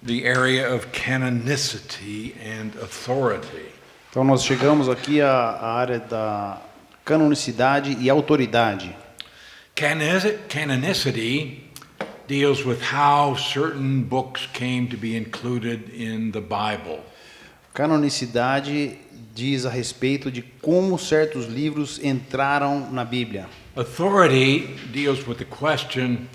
the area of canonicity and authority. Então nós chegamos aqui à área da canonicidade e autoridade. Canonicity deals with how certain books came to be included in the Bible. Canonicidade diz a respeito de como certos livros entraram na Bíblia. Authority deals with the question,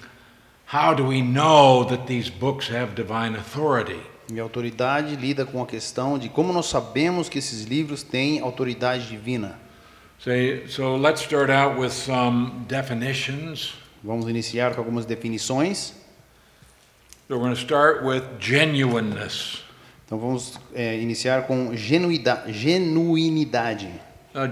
how do we know that these books have divine authority? E a autoridade lida com a questão de como nós sabemos que esses livros têm autoridade divina. So let's start out with some definitions. Vamos iniciar com algumas definições. So we're going to start with genuineness. Então vamos iniciar com genuinidade.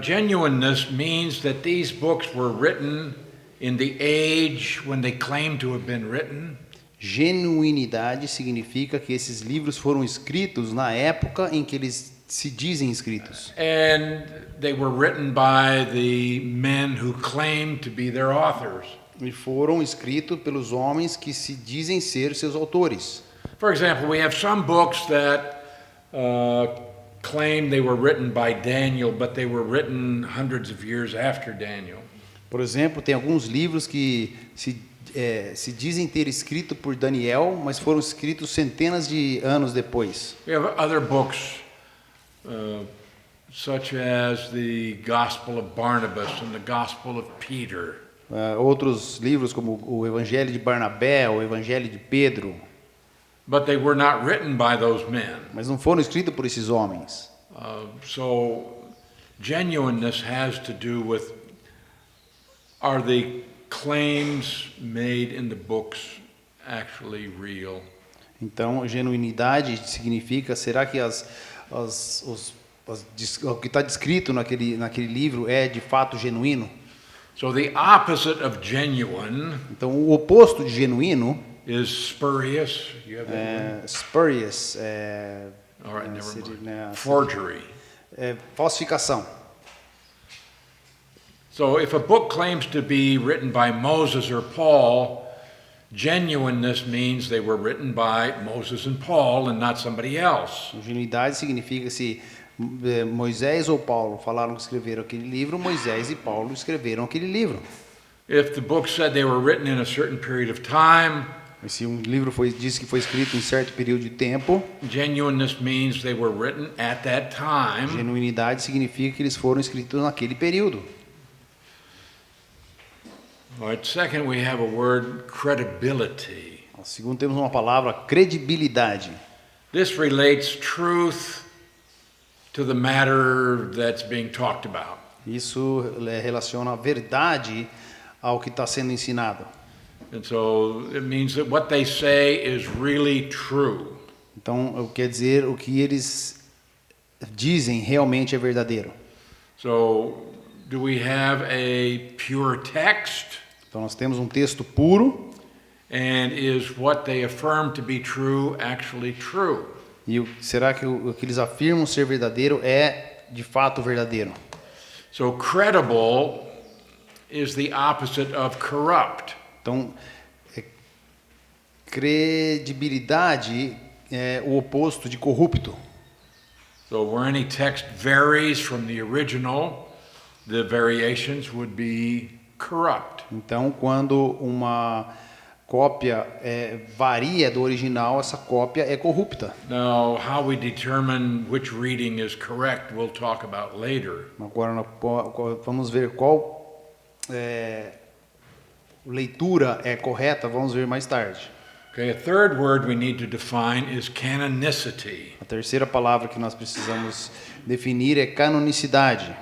Genuineness means that these books were written in the age when they claim to have been written. Genuinidade significa que esses livros foram escritos na época em que eles se dizem escritos. And they were written by the men who claim to be their authors. E foram escritos pelos homens que se dizem ser seus autores. For example, we have some books that claim they were written by Daniel, but they were written hundreds of years after Daniel. Por exemplo, tem alguns livros que se dizem ter escrito por Daniel, mas foram escritos centenas de anos depois. We have other books such as the Gospel of Barnabas and the Gospel of Peter. Outros livros como o Evangelho de Barnabé, o Evangelho de Pedro. But they were not written by those men. Mas não foram escritos por esses homens. So genuineness has to do with, are the claims made in the books actually real? Então, genuinidade significa, será que o que está descrito naquele livro é de fato genuíno? So the opposite of genuine. Então, o oposto de genuíno is spurious. You have spurious. All right, never mind. Forgery. Falsificação. So if a book claims to be written by Moses or Paul, genuineness means they were written by Moses and Paul and not somebody else. Genuinidade significa se Moisés ou Paulo falaram que escreveram aquele livro, Moisés e Paulo escreveram aquele livro. If the book said they were written in a certain period of time, se um livro diz que foi escrito em certo período de tempo, genuineness means they were written at that time. Genuinidade significa que eles foram escritos naquele período. All right, second we have a word credibility. Segundo temos uma palavra credibilidade. This relates truth to the matter that's being talked about. Isso relaciona a verdade ao que está sendo ensinado. And so it means that what they say is really true. Então, quer dizer, o que eles dizem realmente é verdadeiro. So, do we have a pure text? Então, nós temos um texto puro. And is what they affirm to be true actually true? E será que o que eles afirmam ser verdadeiro é de fato verdadeiro? So, credible is the opposite of corrupt. Então, credibilidade é o oposto de corrupto. So where any text varies from the original, the variations would be corrupt. Então, quando uma cópia varia do original, essa cópia é corrupta. Now, how we determine which reading is correct, we'll talk about later. Agora vamos ver qual leitura é correta, vamos ver mais tarde. Okay, a third word we need to define is canonicity. A terceira palavra que nós precisamos definir é canonicidade.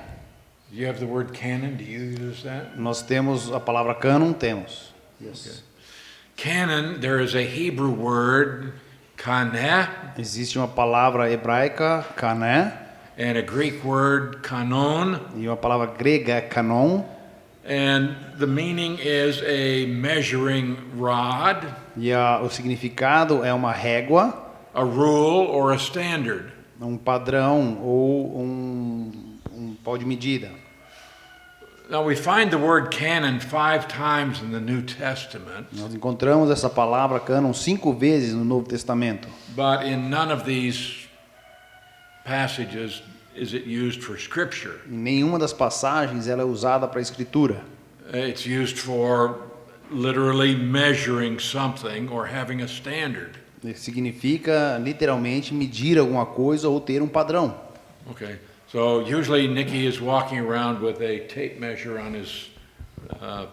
Do you have the word canon? Do you use that? Nós temos a palavra cânon, temos. Yes. Okay. Canon, there is a Hebrew word, kaneh. Existe uma palavra hebraica, kané. And a Greek word, kanon. E uma palavra grega, kanon. And the meaning is a measuring rod. E o significado é uma régua, a rule or a standard. Um padrão ou um pau de medida. Now we find the word canon 5 times in the New Testament, Nós encontramos essa palavra cânon 5 vezes no Novo Testamento, but in none of these passages is it used for scripture. em nenhuma das passagens ela é usada para a escritura. It's used for literally measuring something or having a standard. Significa literalmente medir alguma coisa ou ter um padrão. Okay, so usually Nicky is walking around with a tape measure on his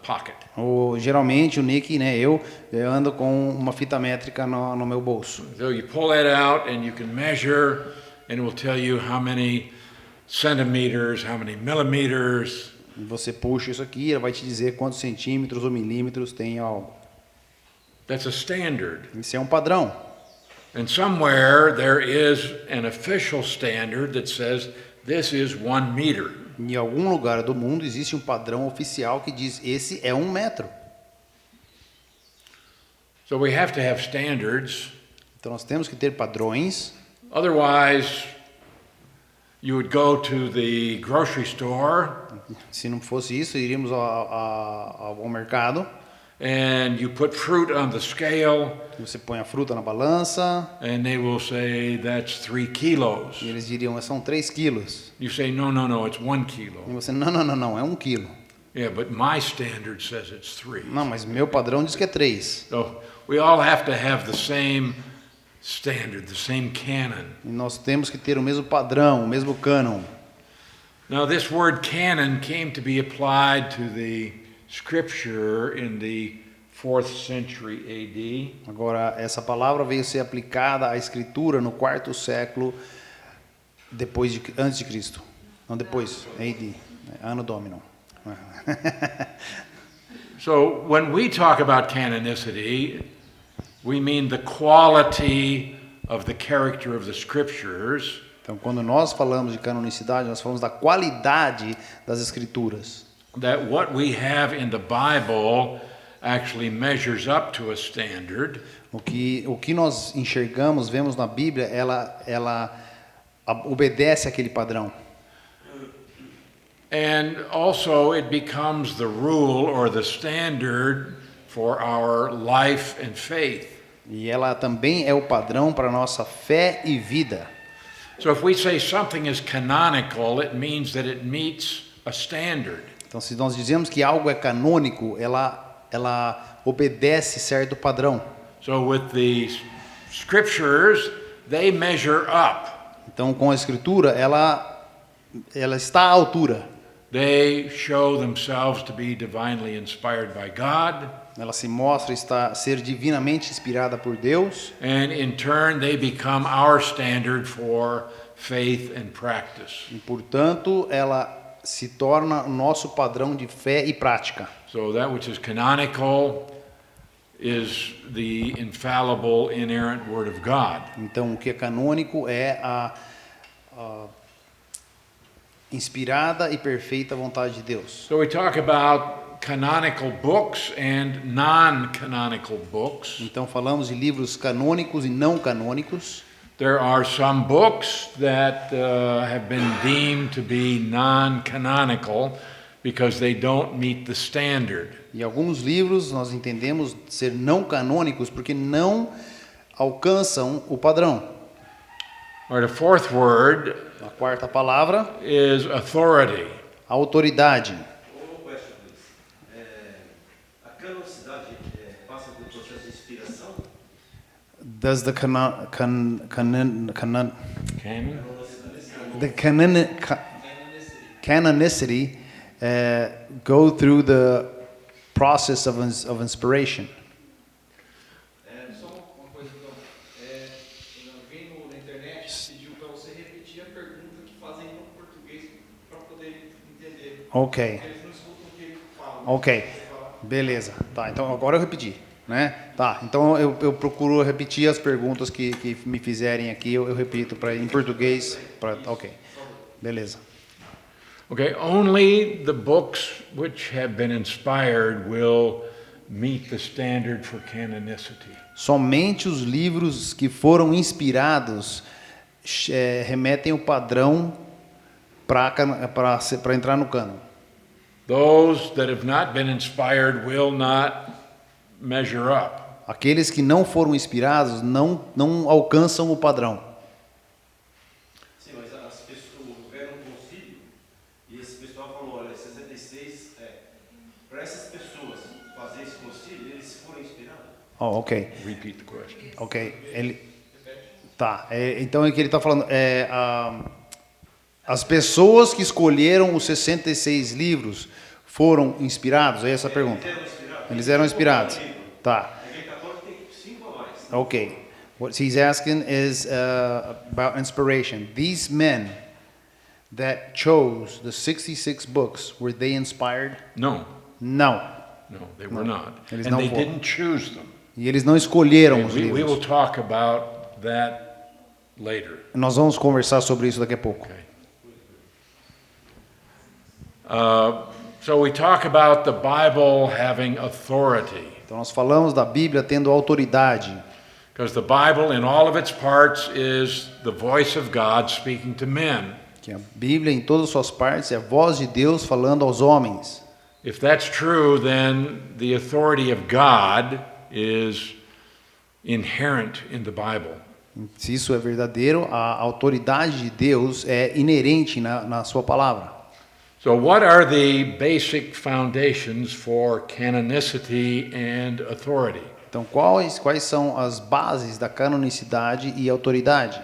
pocket. Ou geralmente o Nick, né, eu ando com uma fita métrica no meu bolso. So you pull that out and you can measure, and it will tell you how many centimeters, how many millimeters. E você puxa isso aqui, ela vai te dizer quantos centímetros ou milímetros tem algo. That's a standard. Isso é um padrão. And somewhere there is an official standard that says this is 1 meter. Em algum lugar do mundo existe um padrão oficial que diz esse é 1 metro. So we have to have standards. Então nós temos que ter padrões. Otherwise, you would go to the grocery store Se não fosse isso, iríamos ao mercado. and you put fruit on the scale Você põe a fruta na balança and they will say that's 3 kilos. e eles diriam são 3 quilos. You say, no, it's 1 E kilo. você, não, é 1 quilo. Yeah, but my standard says it's 3. Não, mas meu padrão diz que é 3. So we all have to have the same standard, the same canon. E nós temos que ter o mesmo padrão, o mesmo cânon. Now, this word canon came to be applied to the scripture in the 4th century AD. Agora, essa palavra veio ser aplicada à escritura no 4º século antes de Cristo. Não depois, AD, ano Domino. So, when we talk about canonicity, we mean the quality of the character of the scriptures. Então, quando nós falamos de canonicidade, nós falamos da qualidade das escrituras. That what we have in the Bible actually measures up to a standard. O que nós enxergamos, vemos na Bíblia, ela obedece àquele padrão. And also it becomes the rule or the standard for our life and faith. E ela também é o padrão para a nossa fé e vida. So if we say something is canonical, it means that it meets a standard. Então, se nós dizemos que algo é canônico, ela obedece certo padrão. So with the scriptures, they measure up. Então, com a escritura, ela está à altura. They show themselves to be divinely inspired by God. Ela se mostra ser divinamente inspirada por Deus. And in turn, they become our standard for faith and practice. E, portanto, ela se torna o nosso padrão de fé e prática. So that which is canonical is the infallible, inerrant Word of God. Então, o que é canônico é a inspirada e perfeita vontade de Deus. So we talk about canonical books and non-canonical books. Então, falamos de livros canônicos e não canônicos. There are some books that have been deemed to be non-canonical because they don't meet the standard. E alguns livros nós entendemos ser não canônicos porque não alcançam o padrão. Or the fourth word A quarta palavra, is authority. autoridade. A canonicidade passa pelo processo de inspiração? Does the canonicity go through the process of inspiration? Só uma coisa então, alguém na internet pediu para você repetir a pergunta que fazem no português para poder entender. Ok. Eles não escutam o que ele fala. Ok, beleza. Tá, então agora eu repeti, né? Tá, então eu procuro repetir as perguntas que me fizerem aqui, eu repito em português. Ok, beleza. Okay, only the books which have been inspired will meet the standard for canonicity. Somente os livros que foram inspirados remetem o padrão para entrar no cânon. Those that have not been inspired will not measure up. Aqueles que não foram inspirados não alcançam o padrão. Sim, mas as pessoas, houveram um concílio e esse pessoal falou, olha, 66, para essas pessoas fazer esse concílio, eles foram inspirados. Oh, ok. Repeat the question. Ok. Tá. Então é que ele está falando. As pessoas que escolheram os 66 livros foram inspirados? É essa a pergunta. Eles eram inspirados. Tá. Okay. What he's asking is about inspiration. These men that chose the 66 books, were they inspired? No, Não. they were not. Eles And não they foram. didn't choose them. E eles não escolheram os We will livros. talk about that later. Nós vamos conversar sobre isso daqui a pouco. Okay. So we talk about the Bible having authority. Então nós falamos da Bíblia tendo autoridade. Because the Bible, in all of its parts, is the voice of God speaking to men. Que a Bíblia, em todas as suas partes, é a voz de Deus falando aos homens. If that's true, then the authority of God is inherent in the Bible. Se isso é verdadeiro, a autoridade de Deus é inerente na sua palavra. So, what are the basic foundations for canonicity and authority? Então, quais são as bases da canonicidade e autoridade?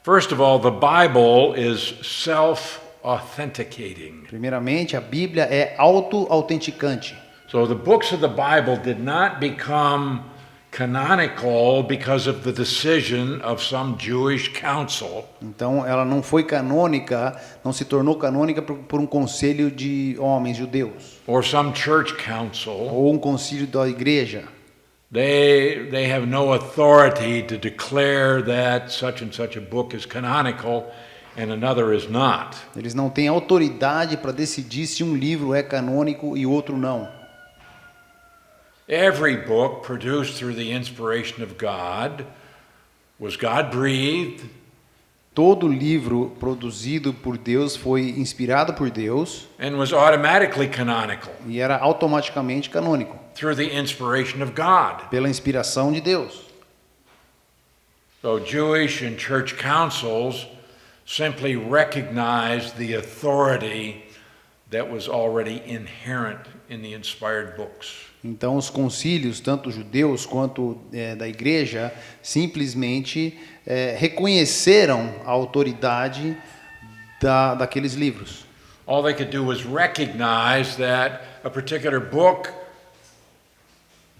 First of all, the Bible is self-authenticating. Primeiramente, a Bíblia é auto-autenticante. So the books of the Bible did not become canonical because of the decision of some Jewish council. Então, ela não foi canônica, não se tornou canônica por um conselho de homens judeus Or some church council. ou um concílio da igreja. They have no authority to declare that such and such a book is canonical and another is not. Eles não têm autoridade para decidir se um livro é canônico e outro não. Every book produced through the inspiration of God was God-breathed. Todo livro produzido por Deus foi inspirado por Deus And was automatically canonical e era automaticamente canônico, through the inspiration of God. pela inspiração de Deus. So Jewish and church councils simply recognized the authority that was already inherent in the inspired books. Então, os concílios, tanto judeus quanto da igreja, simplesmente reconheceram a autoridade daqueles livros. All they could do was recognize that a particular book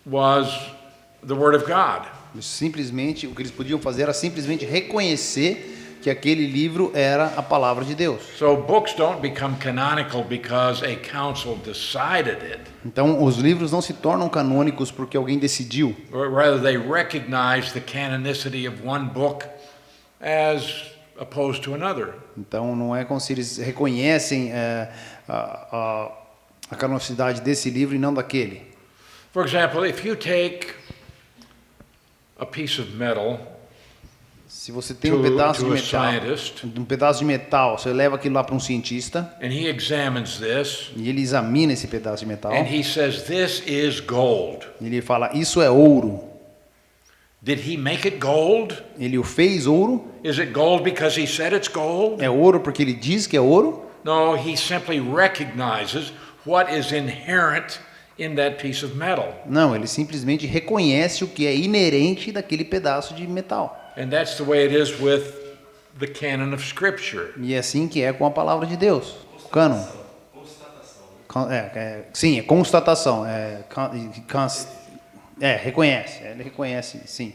was the Word of God. Simplesmente, o que eles podiam fazer era simplesmente reconhecer que aquele livro era a palavra de Deus. So books don't become canonical because a council decided it. Então, os livros não se tornam canônicos porque alguém decidiu. Or rather, they recognize the canonicity of one book as opposed to another. Então, não é como se eles reconhecem a canonicidade desse livro e não daquele. For example, if you take a piece of metal Se você tem um pedaço de to a metal, scientist, você leva aquilo lá para um cientista and he examines this, e ele examina esse pedaço de metal. and he says, "This is gold." E ele fala, isso é ouro. Did he make it gold? Ele o fez ouro? Is it gold because he said it's gold? É ouro porque ele diz que é ouro? No, he simply recognizes what is inherent in that piece of metal. Não, ele simplesmente reconhece o que é inerente daquele pedaço de metal. And that's the way it is with the canon of Scripture. E é assim que é com a palavra de Deus. O cânon. Sim, é constatação. Reconhece. Ele reconhece, sim.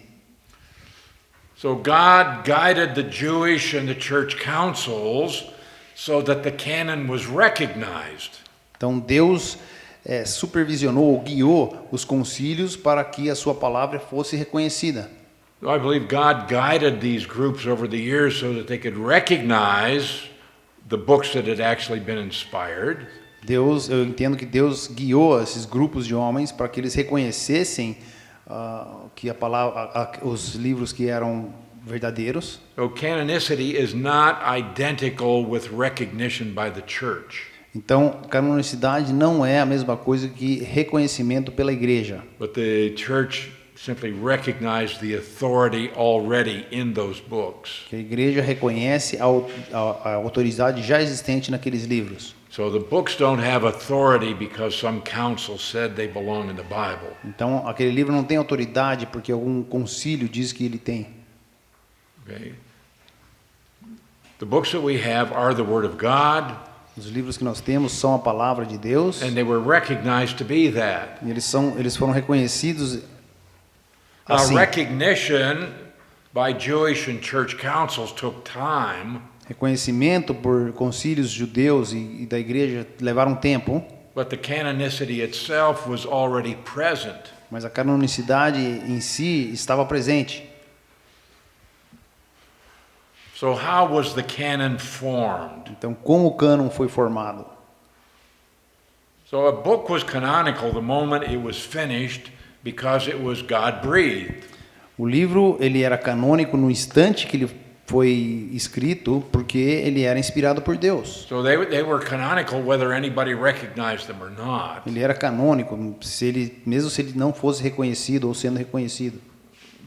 So God guided the Jewish and the church councils so that the canon was recognized. Então Deus supervisionou ou guiou os concílios para que a sua palavra fosse reconhecida. I believe God guided these groups over the years so that they could recognize the books that had actually been inspired. Eu entendo que Deus guiou esses grupos de homens para que eles reconhecessem que a palavra, os livros que eram verdadeiros. So canonicity is not identical with recognition by the church. Então, canonicidade não é a mesma coisa que reconhecimento pela igreja. But the church simply recognized the authority already in those books. Que a igreja reconhece a autoridade já existente naqueles livros. So the books don't have authority because some council said they belong in the Bible. Então, aquele livro não tem autoridade porque algum concílio diz que ele tem. Okay? The books that we have are the Word of God, Os livros que nós temos são a palavra de Deus and they were recognized to be that. e eles foram reconhecidos Now, assim. recognition by Jewish and church councils took time, Reconhecimento por concílios judeus e da igreja levaram tempo, but the canonicity itself was already present. mas a canonicidade em si estava presente. So how was the canon formed? Então, como o cânon foi formado? So a book was canonical the moment it was finished because it was God-breathed. O livro ele era canônico no instante que ele foi escrito, porque ele era inspirado por Deus. So they were canonical whether anybody recognized them or not. Ele era canônico, mesmo se ele não fosse reconhecido ou sendo reconhecido.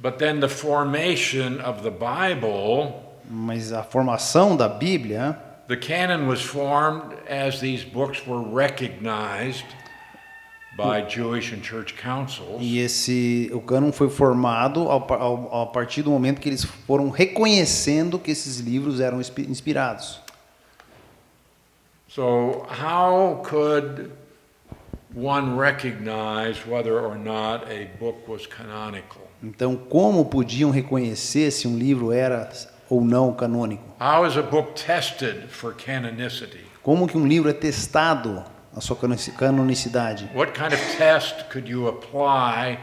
But then the formation of the Bible, Mas a formação da Bíblia, the canon was formed as these books were recognized by Jewish and church councils. e o cânon foi formado a partir do momento que eles foram reconhecendo que esses livros eram inspirados. So how could one recognize whether or not a book was canonical? Então, como podiam reconhecer se um livro era ou não canônico? How is a book tested for canonicity? Como que um livro é testado a sua canonicidade? What kind of test could you apply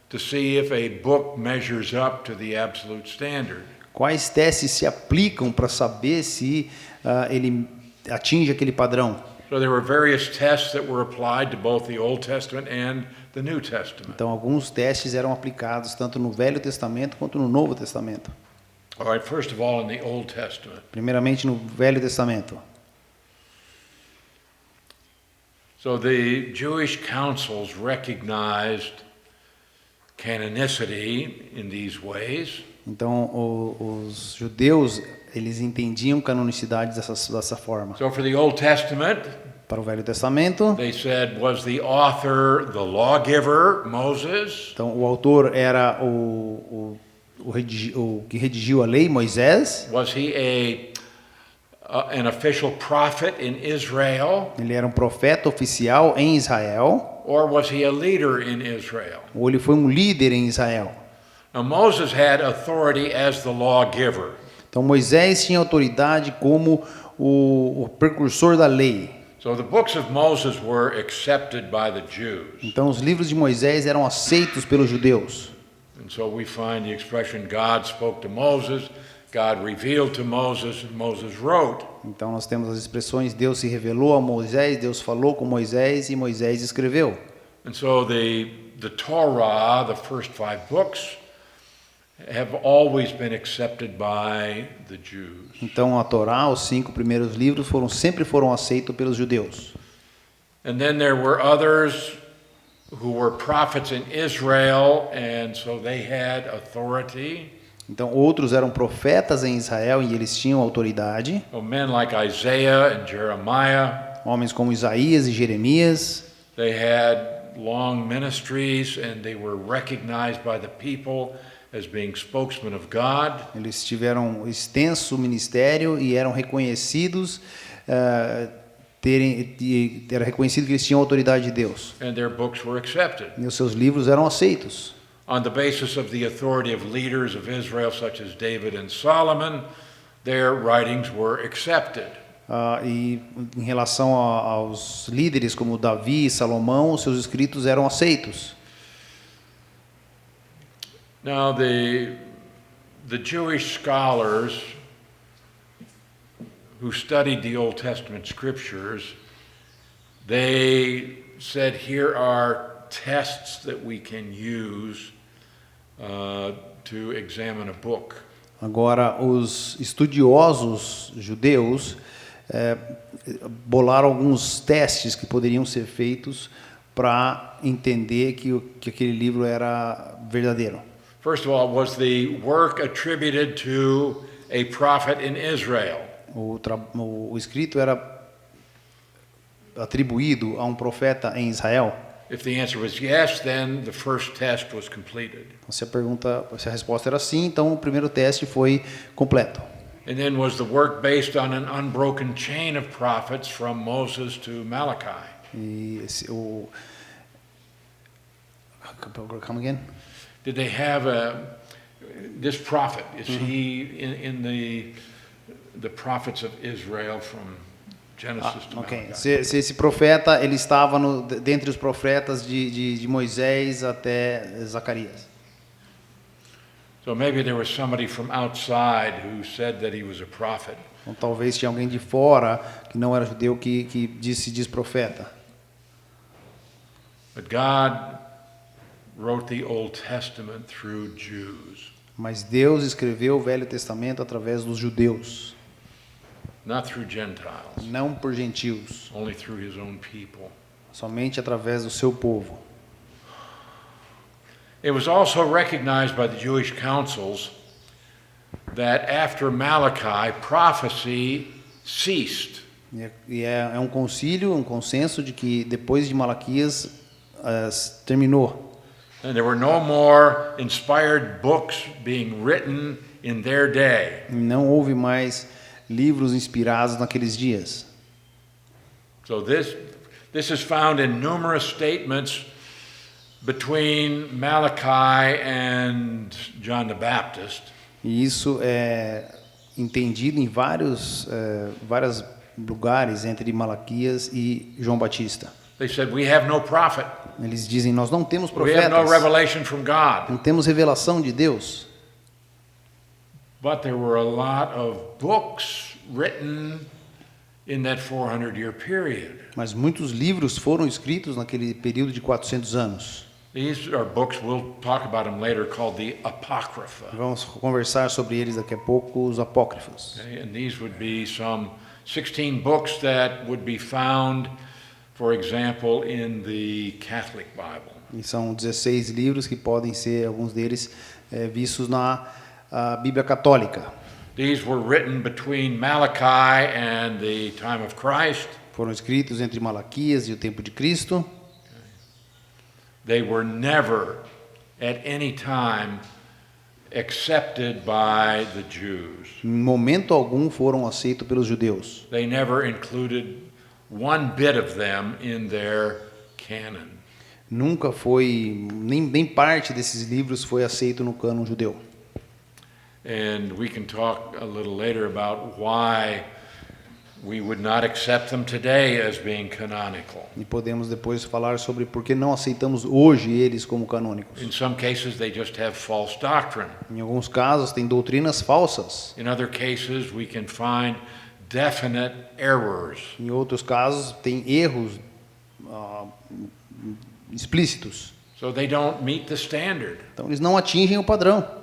to see if a book measures up to the absolute standard? Quais testes se aplicam para saber se ele atinge aquele padrão? So there were various tests that were applied to both the Old Testament and the New Testament. Então, alguns testes eram aplicados tanto no Velho Testamento quanto no Novo Testamento. All right, first of all, in the Old Testament. Primeiramente no Velho Testamento. So the Jewish councils recognized canonicity in these ways. Então, os judeus, eles entendiam canonicidade dessa forma. So for the Old Testament, Para o Velho Testamento, they said, was the author the lawgiver, Moses? então o autor era o que redigiu a lei, Moisés. Was he an official prophet in Israel? Ele era um profeta oficial em Israel, Or was he a leader in Israel? ou ele foi um líder em Israel. Now Moses had authority as the lawgiver. Então Moisés tinha autoridade como o precursor da lei. So the books of Moses were accepted by the Jews. Então os livros de Moisés eram aceitos pelos judeus. And so we find the expression God spoke to Moses, God revealed to Moses, and Moses wrote. Então nós temos as expressões Deus se revelou a Moisés, Deus falou com Moisés e Moisés escreveu. And so the Torah, the first 5 books, have always been accepted by the Jews. Então a Torá, os 5 primeiros livros sempre foram aceitos pelos judeus. And then there were others who were prophets in Israel, and so they had authority. Então outros eram profetas em Israel e eles tinham autoridade. So men like Isaiah and Jeremiah, Homens como Isaías e Jeremias, they had long ministries and they were recognized by the people as being spokesmen of God. eles tiveram extenso ministério e eram reconhecidos, era reconhecido que eles tinham autoridade de Deus. And their books were accepted E os seus livros eram aceitos. on the basis of the authority of leaders of Israel such as David and Solomon. Their writings were accepted. E em relação aos líderes como Davi e Salomão, os seus escritos eram aceitos. Now the Jewish scholars who studied the Old Testament scriptures, they said here are tests that we can use to examine a book. Agora, os estudiosos judeus, bolar alguns testes que poderiam ser feitos para entender que aquele livro era verdadeiro. First of all, was the work attributed to a prophet in Israel? O escrito era atribuído a um profeta em Israel? If the answer was yes, then the first test was completed. Se a resposta era sim, então o primeiro teste foi completo. And then was the work based on an unbroken chain of prophets from Moses to Malachi? E come again? Did they have this prophet? Is he in the prophets of Israel from Genesis to Ok. Malachi? Se esse profeta ele estava dentre os profetas de Moisés até Zacarias. So maybe there was somebody from outside who said that he was a prophet. Então, talvez tinha alguém de fora que não era judeu que se diz profeta. But God wrote the Old Testament through Jews, Mas Deus escreveu o Velho Testamento através dos judeus, not through Gentiles, não por gentios, only through his own people. somente através do seu povo. It was also recognized by the Jewish councils that after Malachi, prophecy ceased. E é um concílio, um consenso de que depois de Malaquias terminou. And there were no more inspired books being written in their day. Não houve mais livros inspirados naqueles dias. So this is found in numerous statements between Malachi and John the Baptist. E isso é entendido em vários lugares entre Malaquias e João Batista. They said, we have no prophet. Eles dizem, nós não temos We have no profetas, revelation from God. não temos revelação de Deus. But there were a lot of books written in that 400-year period. Mas muitos livros foram escritos naquele período de 400 anos. These are books, we'll talk about them later, called the Apocrypha. Vamos conversar sobre eles daqui a pouco, os apócrifos. Okay, and these would be some 16 books that would be found, for example, in the Catholic Bible. E são 16 livros que podem ser, alguns deles, vistos na Bíblia Católica. These were written between Malachi and the time of Christ. Foram escritos entre Malaquias e o tempo de Cristo. They were never, at any time, accepted by the Jews. Em momento algum foram aceitos pelos judeus. They never included one bit of them in their canon. Nunca foi, nem parte desses livros foi aceito no cânon judeu. And we can talk a little later about why we would not accept them today as being canonical. E podemos depois falar sobre por que não aceitamos hoje eles como canônicos. In some cases, they just have false doctrine. Em alguns casos, tem doutrinas falsas. In other cases, we can find definite errors. Em outros casos, tem erros explícitos. So they don't meet the standard. Então, eles não atingem o padrão.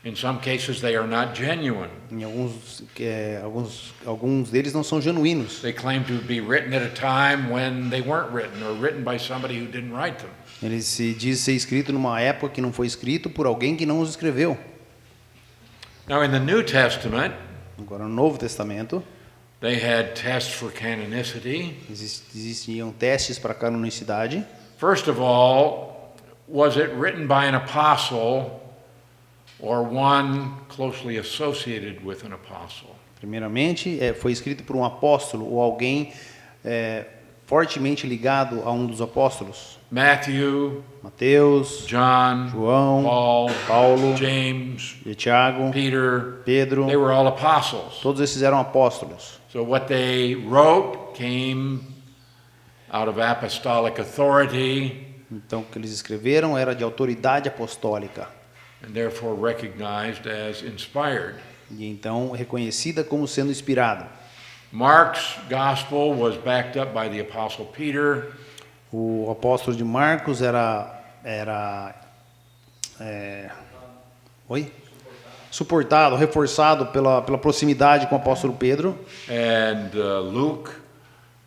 In some cases, they are not genuine. Em alguns deles não são genuínos. They claim to be written at a time when they weren't written, or written by somebody who didn't write them. Ele se diz ser escrito numa época que não foi escrito por alguém que não os escreveu. Now, in the New Testament, Agora, no Novo Testamento, they had tests for canonicity. existiam testes para canonicidade. First of all, was it written by an apostle or one closely associated with an apostle? Primeiramente, foi escrito por um apóstolo ou alguém fortemente ligado a um dos apóstolos. Matthew, Mateus, John, João, Paul, Paulo, James, e Tiago, Peter, Pedro, they were all apostles. todos esses eram apóstolos. So what they wrote came out of apostolic authority Então, o que eles escreveram era de autoridade apostólica and therefore recognized as inspired. e então reconhecida como sendo inspirada. Mark's gospel was backed up by the apostle Peter. O apóstolo de Marcos suportado, reforçado pela proximidade com o apóstolo Pedro. And Luke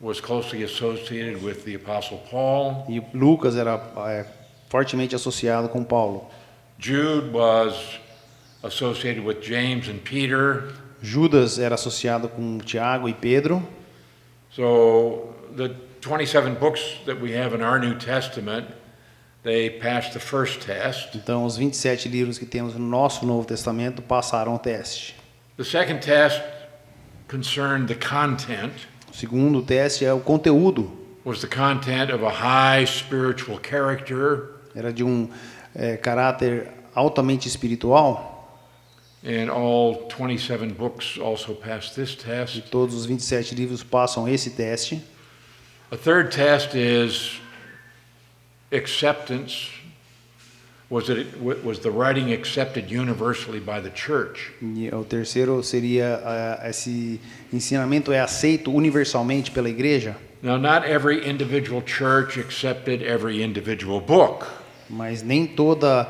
was closely associated with the Apostle Paul. E Lucas era fortemente associado com Paulo. Jude was associated with James and Peter. Judas era associado com Tiago e Pedro. So the 27 books that we have in our New Testament, they passed the first test. Então, os 27 livros que temos no nosso Novo Testamento passaram o teste. The second test concerned the content. O segundo teste é o conteúdo. Was the content of a high spiritual character. Era de caráter altamente espiritual. And all 27 books also passed this E test. todos os 27 livros passam esse teste. A third test is acceptance. Was the writing accepted universally by the church? E o terceiro seria esse ensinamento é aceito universalmente pela igreja. Now, not every individual church accepted every individual book. Mas nem toda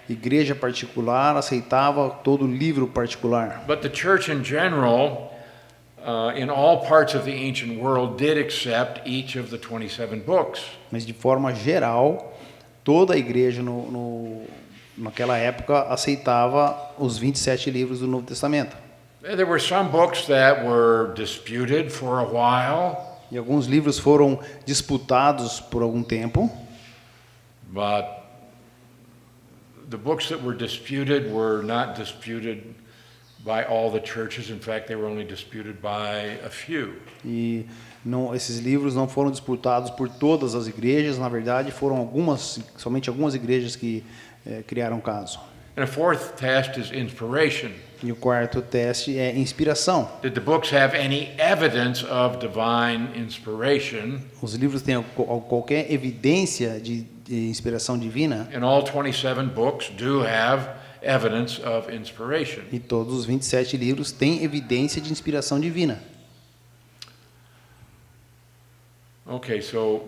igreja particular aceitava todo livro particular. But the church in general, in all parts of the ancient world, did accept each of the 27 books. Mas de forma geral, toda a igreja naquela época aceitava os 27 livros do Novo Testamento. There were some books that were disputed for a while, E alguns livros foram disputados por algum tempo, but the books that were disputed were not disputed by all the churches. In fact, they were only disputed by a few. e esses livros não foram disputados por todas as igrejas. Na verdade, foram somente algumas igrejas que criaram caso. And a fourth test is inspiration. E o quarto teste é inspiração. Did the books have any evidence of divine inspiration? Os livros têm qualquer evidência de inspiração divina? And all 27 books do have evidence of inspiration. E todos os 27 livros têm evidência de inspiração divina. Okay, so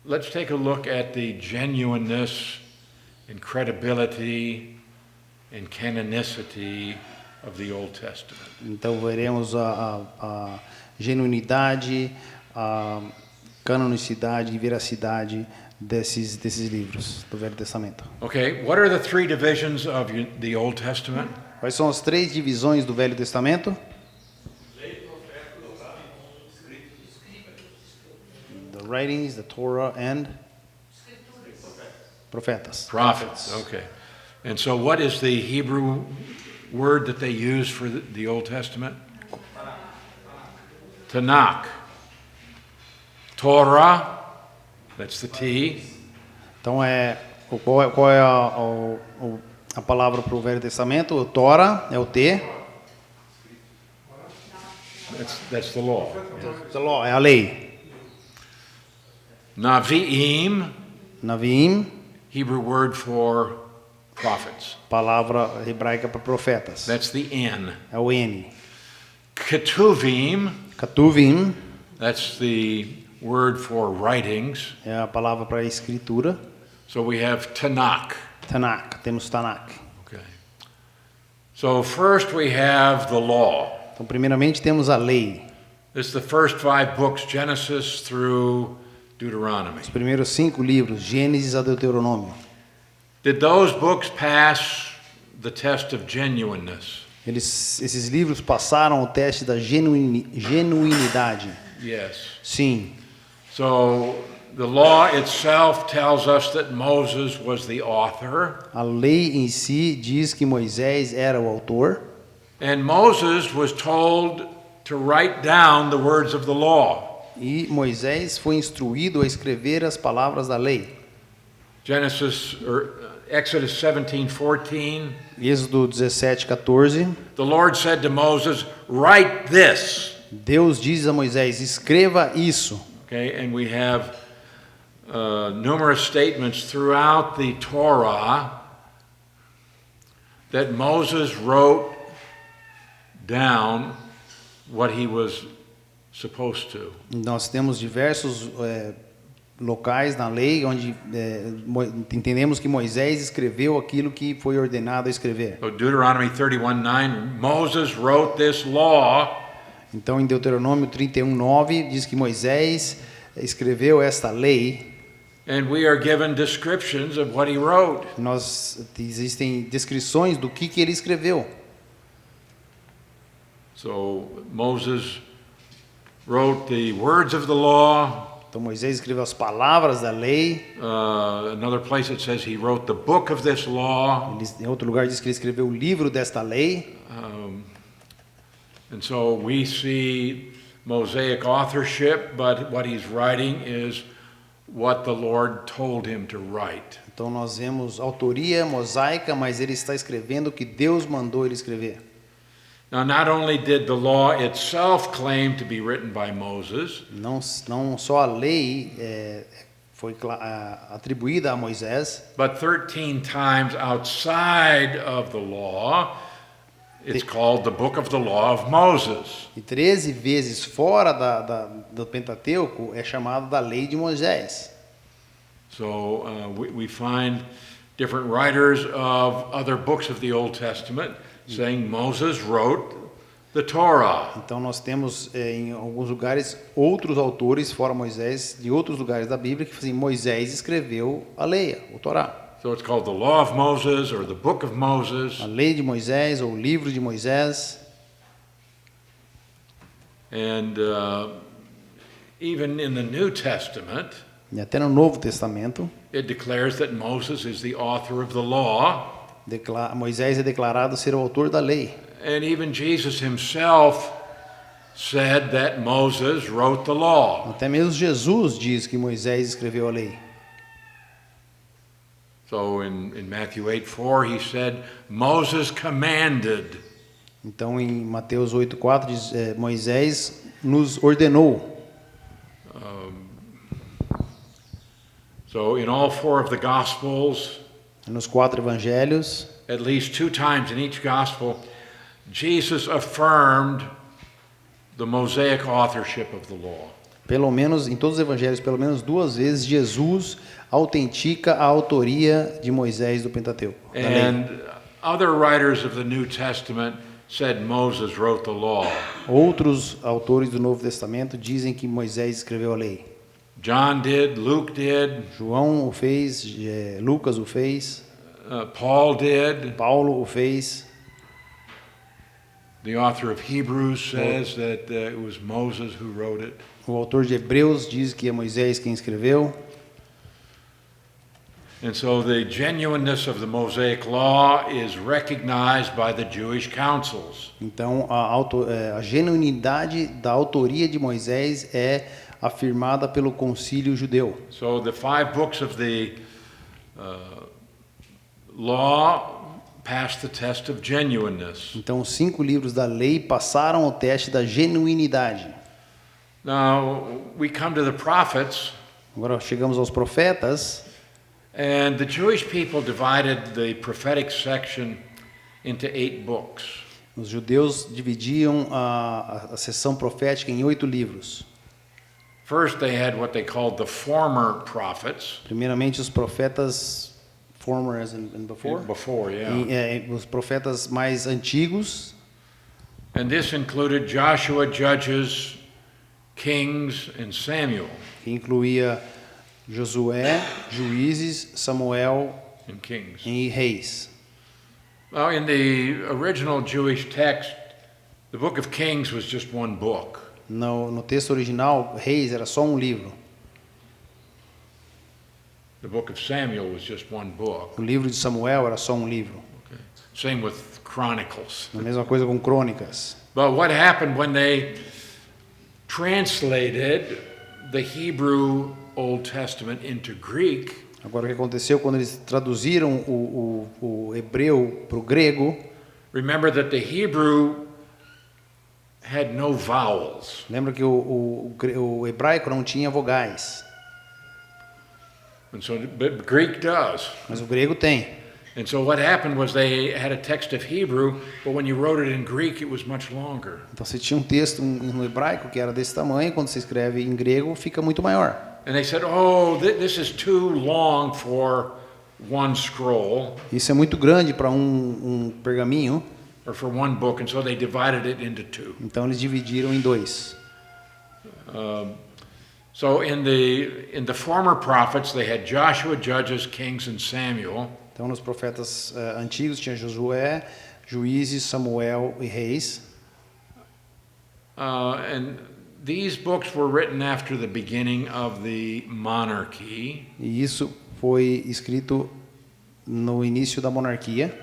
let's take a look at the genuineness and credibility and canonicity of the Old Testament. Então veremos a genuinidade, a canonicidade e veracidade desses livros do Velho Testamento. Okay, what are the three divisions of the Old Testament? Quais são as três divisões do Velho Testamento? The writings, the Torah and profetas. Prophets. Okay. And so what is the Hebrew word that they use for the Old Testament? Tanakh. Torah, that's the T. Então qual é a palavra para o Velho Testamento? O Torah é o T. That's the law. The law é a lei. Naviim, Navim, Hebrew word for prophets. palavra hebraica para profetas. That's the N. É o N. Ketuvim, Ketuvim that's the word for writings. é a palavra para escritura. So we have Tanakh. Tanakh, temos Tanakh. Okay. So first we have the law. Então, primeiramente temos a lei. This is the first 5 books, Genesis through Deuteronomy. Os primeiros 5 livros, Gênesis a Deuteronômio. Did those books pass the test of genuineness? Esses livros passaram o teste da genuinidade. Yes. Sim. So the law itself tells us that Moses was the author, A lei em si diz que Moisés era o autor. and Moses was told to write down the words of the law. E Moisés foi instruído a escrever as palavras da lei. Exodus 17:14. Êxodo 17:14. The Lord said to Moses, "Write this." Deus diz a Moisés: escreva isso. Okay, and we have numerous statements throughout the Torah that Moses wrote down what he was supposed to. Nós temos diversos locais na lei onde entendemos que Moisés escreveu aquilo que foi ordenado a escrever. So Deuteronomy 31:9, Moses wrote this law. Então, em Deuteronômio 31:9 diz que Moisés escreveu esta lei. And we are given descriptions of what he wrote. Existem descrições do que ele escreveu. So Moses wrote the words of the law. Então Moisés escreveu as palavras da lei. Another place it says he wrote the book of this law. Em outro lugar diz que ele escreveu o livro desta lei. And so we see Mosaic authorship, but what he's writing is what the Lord told him to write. Então nós vemos autoria mosaica, mas ele está escrevendo o que Deus mandou ele escrever. Now, not only did the law itself claim to be written by Moses, Não só a lei foi atribuída a Moisés, but 13 times outside of the law, it's called the book of the law of Moses. e 13 vezes fora do Pentateuco é chamado da lei de Moisés. So we find different writers of other books of the Old Testament saying Moses wrote the Torah. Então nós temos em alguns lugares outros autores fora Moisés de outros lugares da Bíblia que dizem Moisés escreveu a lei, o Torá. So it's called the law of Moses or the book of Moses. A lei de Moisés ou o livro de Moisés. And even in the New Testament, E até no Novo Testamento, it declares that Moses is the author of the law. Moisés é declarado ser o autor da lei. And even Jesus himself said that Moses wrote the law. Até mesmo Jesus diz que Moisés escreveu a lei. So in Matthew 8:4 he said Moses commanded. Então em Mateus 8:4 diz Moisés nos ordenou. So in all four of the Gospels, Nos 4 evangelhos, at least 2 times in each Gospel, Jesus affirmed the Mosaic authorship of the law. pelo menos em todos os evangelhos, pelo menos 2 vezes Jesus autentica a autoria de Moisés do Pentateuco. Da lei. And other writers of the New Testament said Moses wrote the law. Outros autores do Novo Testamento dizem que Moisés escreveu a lei. John did, Luke did, João o fez, Lucas o fez, Paul did. Paulo o fez. The author of Hebrews says that it was Moses who wrote it. O autor de Hebreus diz que é Moisés quem escreveu. And so the genuineness of the Mosaic law is recognized by the Jewish councils. Então a genuinidade da autoria de Moisés é afirmada pelo concílio judeu. So the 5 books of the law passed the test of genuineness. Então os 5 livros da lei passaram o teste da genuinidade. Now we come to the prophets, Agora chegamos aos profetas. and the Jewish people divided the prophetic section into 8 books. Os judeus dividiam a seção profética em 8 livros. First, they had what they called the former prophets. Primeiramente os profetas former as in before. Before, yeah. Os profetas mais antigos. And this included Joshua, Judges, Kings, and Samuel. Que incluía Josué, Juízes, Samuel And Kings. e Reis. Well, in the original Jewish text, the book of Kings was just one book. No texto original, Reis era só livro. The book of Samuel was just one book. O livro de Samuel era só livro. Okay. Same with Chronicles. A mesma coisa com Crônicas. But what happened when they translated the Hebrew Old Testament into Greek? Agora, o que aconteceu quando eles traduziram o hebreu para o grego? Remember that the Hebrew had no vowels. Lembra que o hebraico não tinha vogais, And so, but Greek does. mas o grego tem. And so what happened was they had a text of Hebrew, but when you wrote it in Greek, it was much longer. Então você tinha um texto no hebraico que era desse tamanho, quando você escreve em grego fica muito maior. And they said, oh, this is too long for one scroll Isso é muito grande para um pergaminho, or for one book, and so they divided it into two. então eles dividiram em dois. So in the former prophets, they had Joshua, Judges, Kings, and Samuel. Então nos profetas antigos tinha Josué, Juízes, Samuel e Reis. And these books were written after the beginning of the monarchy. E isso foi escrito no início da monarquia.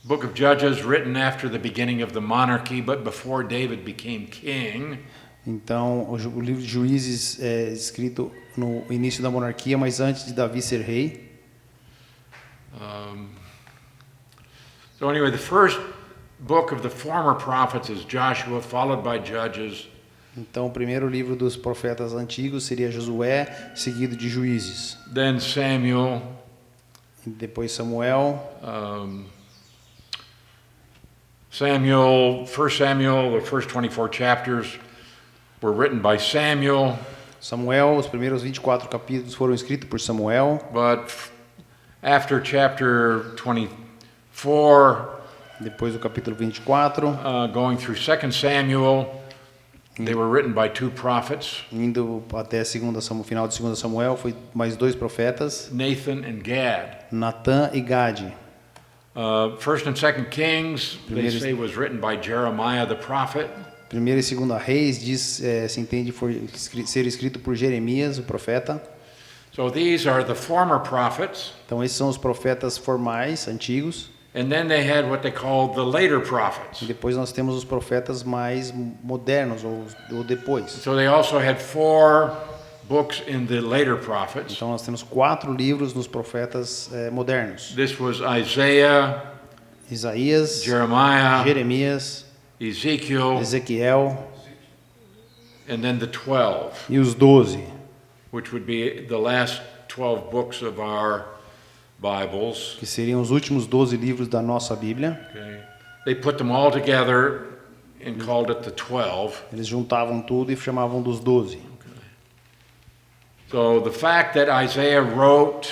Book of Judges written after the beginning of the monarchy, but before David became king. Então, o livro de Juízes é escrito no início da monarquia, mas antes de Davi ser rei. So anyway, the first book of the former prophets is Joshua, followed by Judges, Então, o primeiro livro dos profetas antigos seria Josué, seguido de Juízes. then Samuel, E depois Samuel, First Samuel, the first 24 chapters were written by Samuel, Samuel, os primeiros 24 capítulos foram escritos por Samuel. but after chapter 24, Depois do capítulo 24, going through 2 Samuel, they were written by two prophets, indo até final de 2 Samuel, foi mais dois profetas, Nathan and Gad. Natã e Gade. First and Second Kings, they Primeiro- say was written by Jeremiah the prophet. Primeira e segunda Reis se entende ser escrito por Jeremias, o profeta. So these are the former prophets. Então esses são os profetas formais, antigos. And then they had what they called the later prophets. E depois nós temos os profetas mais modernos, ou depois. So they also had 4 books in the later prophets. Então nós temos 4 livros nos profetas modernos. This was Isaiah, Isaías, Jeremiah, Jeremias, Ezekiel, Ezequiel and then the 12, e os 12, which would be the last 12 books of our Bibles. que seriam os últimos 12 livros da nossa Bíblia. Okay. They put them all together and called it the 12. Eles juntavam tudo e chamavam dos 12. So the fact that Isaiah wrote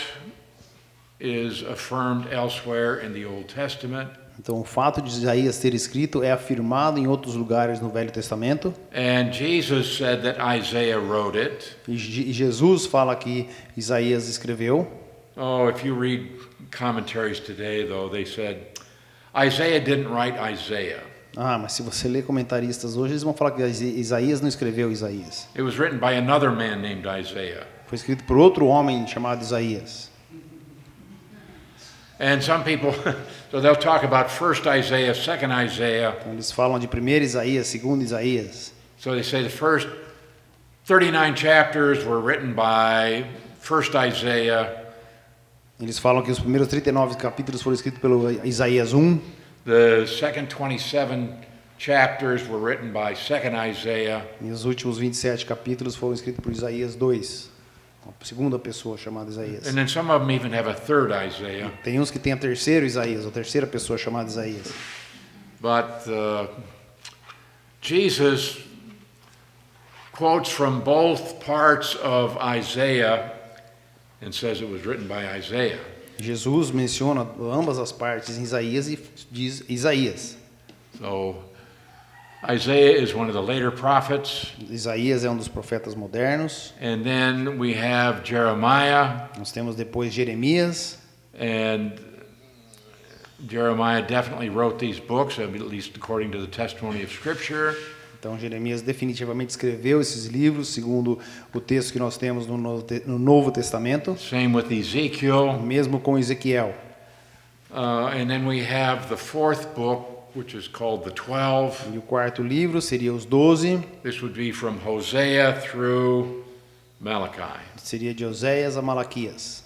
is affirmed elsewhere in the Old Testament. Então o fato de Isaías ter escrito é afirmado em outros lugares no Velho Testamento. And Jesus said that Isaiah wrote it. E Jesus fala que Isaías escreveu. Oh, if you read commentaries today, though, they said Isaiah didn't write Isaiah. Mas se você ler comentaristas hoje, eles vão falar que Isaías não escreveu Isaías. It was written by another man named Isaiah. Foi escrito por outro homem chamado Isaías. And some people, so they'll talk about first Isaiah, second Isaiah. Então, eles falam de primeiro Isaías, segundo Isaías. So they say the first 39 chapters were written by first Isaiah. Eles falam que os primeiros 39 capítulos foram escritos pelo Isaías 1. The second 27 chapters were written by second Isaiah. E os últimos 27 capítulos foram escritos por Isaías 2. Uma segunda pessoa chamada Isaías. And then some of them even have a third Isaiah. Tem uns que tem a terceiro Isaías, ou terceira pessoa chamada Isaías. But Jesus quotes from both parts of Isaiah and says it was written by Isaiah. Jesus menciona ambas as partes em Isaías e diz Isaías. So Isaiah is one of the later prophets. Isaías é um dos profetas modernos. And then we have Jeremiah. Nós temos depois Jeremias. And Jeremiah definitely wrote these books, at least according to the testimony of Scripture. Então Jeremias definitivamente escreveu esses livros, segundo o texto que nós temos no Novo Testamento. Same with Ezekiel. Mesmo com Ezequiel. And then we have the fourth book, which is called the 12. E o quarto livro seria os 12. This would be from Hosea through Malachi. Seria de Oséias a Malaquias.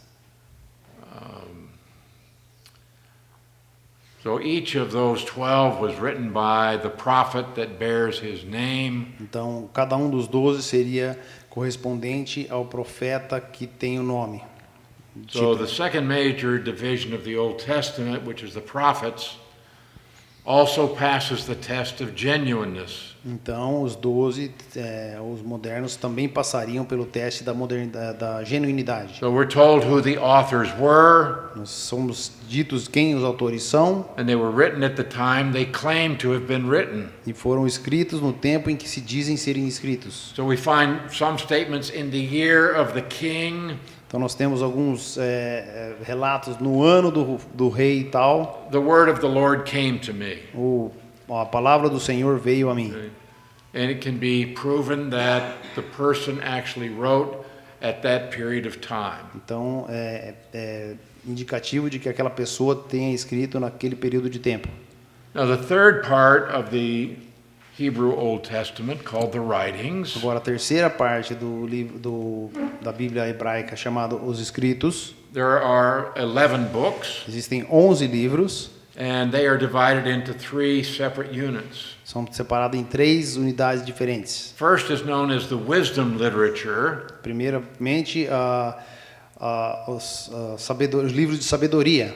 So each of those 12 was written by the prophet that bears his name. Então, cada um dos 12 seria correspondente ao profeta que tem o nome. So the second major division of the Old Testament, which is the prophets, also passes the test of genuineness. Então, os 12, os modernos, também passariam pelo teste da genuinidade. So we're told who the authors were, Nós somos ditos quem os autores são and they were written at the time they claim to have been written. e foram escritos no tempo em que se dizem serem escritos. So we find some statements in the year of the king, Então, nós temos alguns relatos no ano do rei e tal. the word of the Lord came to me. A palavra do Senhor veio a mim. And it can be proven that the person actually wrote at that period of time. Então, é indicativo de que aquela pessoa tenha escrito naquele período de tempo. Now, the third part of the Hebrew Old Testament, called the writings, Agora, a terceira parte do livro da Bíblia hebraica, chamado Os Escritos, there are 11 books, existem 11 livros, and they are divided into 3 separate units. são separados em 3 unidades diferentes. First is known as the wisdom literature, Primeiramente, os livros de sabedoria.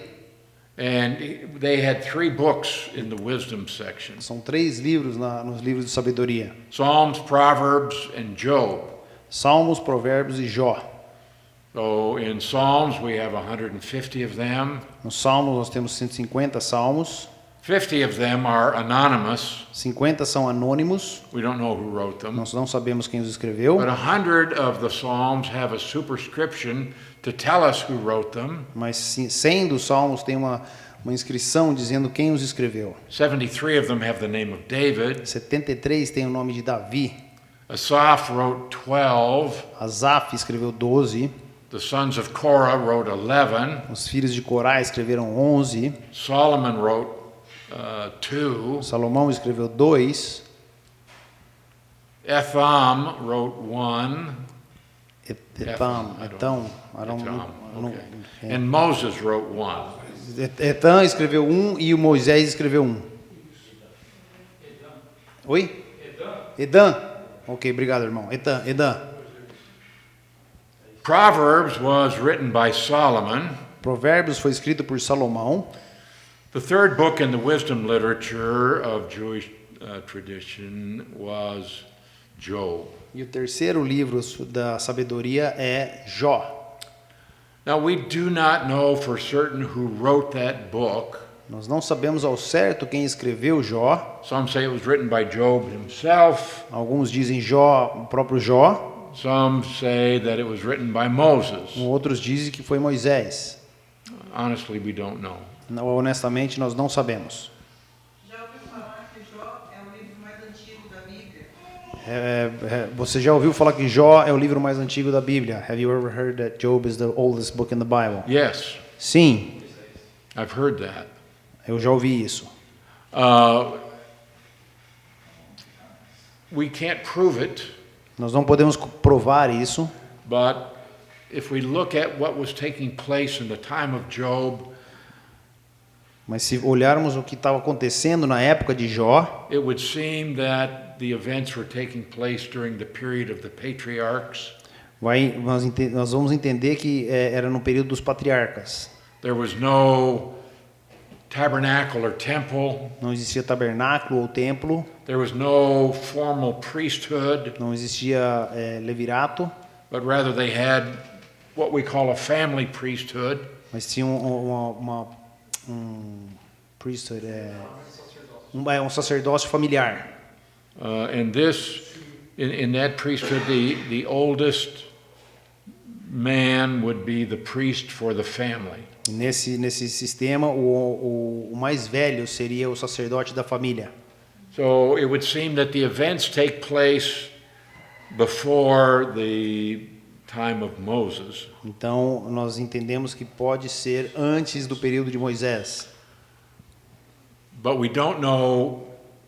and they had 3 books in the wisdom section: São 3 livros nos livros de sabedoria: Psalms, Proverbs, and Job. Salmos, Provérbios e Jó. So in Psalms, we have 150 of them. Nos Salmos, nós temos 150 salmos. 50 of them are anonymous. 50 são anônimos, We don't know who wrote them. nós não sabemos quem os escreveu, But 100 of the Psalms have a superscription to tell us who wrote them. mas 100 dos salmos tem uma inscrição dizendo quem os escreveu. 73 of them have the name of David. 73 tem o nome de Davi. Asaph wrote 12. Asaf escreveu 12. The sons of Korah wrote 11. Os filhos de Corá escreveram 11. Solomon wrote 2. Salomão escreveu 2. Etham wrote 1. Etam, I don't- Etham, okay. And Moses wrote 1. Etam escreveu 1 e o Moisés escreveu 1. Oi? Edã. Ok, obrigado, irmão. Edã. Proverbs was written by Solomon. Provérbios foi escrito por Salomão. The third book in the wisdom literature of Jewish tradition was Job. E o terceiro livro da sabedoria é Jó. Now, we do not know for certain who wrote that book. Nós não sabemos ao certo quem escreveu Jó. Some say it was written by Job himself. Alguns dizem Jó, o próprio Jó. Some say that it was written by Moses. Outros dizem que foi Moisés. Honestly, we don't know. Honestamente, nós não sabemos. Já ouviu falar que Jó é o livro mais antigo da Bíblia? Você já ouviu falar que Jó é o livro mais antigo da Bíblia? Have you ever heard that Job is the oldest book in the Bible? Yes, Sim, I've heard that. eu já ouvi isso. We can't prove it, Nós não podemos provar isso, but if we look at what was taking place in the time of Job, mas se olharmos o que estava acontecendo na época de Jó, it would seem that the events were taking place during the period of the patriarchs. nós vamos entender que era no período dos patriarcas. There was no tabernacle or temple. Não existia tabernáculo ou templo, There was no formal priesthood, não existia levirato, but rather they had what we call a family priesthood. mas tinha um priesthood, um sacerdócio familiar. And this, in that priesthood, the oldest man would be the priest for the family. Nesse sistema, o mais velho seria o sacerdote da família. So it would seem that the events take place before the time of Moses. Então, nós entendemos que pode ser antes do período de Moisés. But we don't know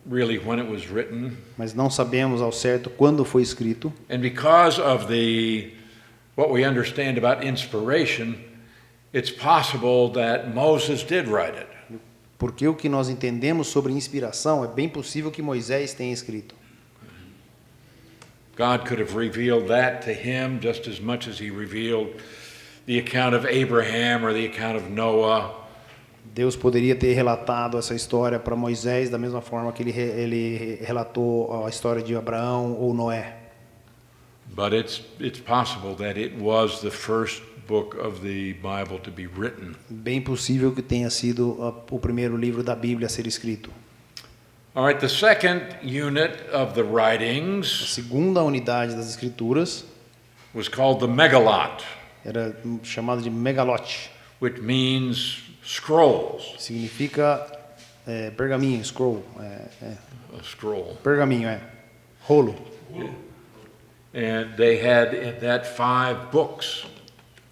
really when it was written. Mas não sabemos ao certo quando foi escrito. And because of what we understand about inspiration, it's possible that Moses did write it. Porque o que nós entendemos sobre inspiração é bem possível que Moisés tenha escrito. God could have revealed that to him just as much as he revealed the account of Abraham or the account of Noah. Deus poderia ter relatado essa história para Moisés da mesma forma que ele relatou a história de Abraão ou Noé. But it's possible that it was the first book of the Bible to be written. Bem possível que tenha sido o primeiro livro da Bíblia a ser escrito. All right, the second unit of the A writings segunda unidade das escrituras was called the Megalot, era chamada de megalote, which means scrolls, que significa pergaminho, scroll, a scroll. pergaminho, rolo. And they had in that 5 books: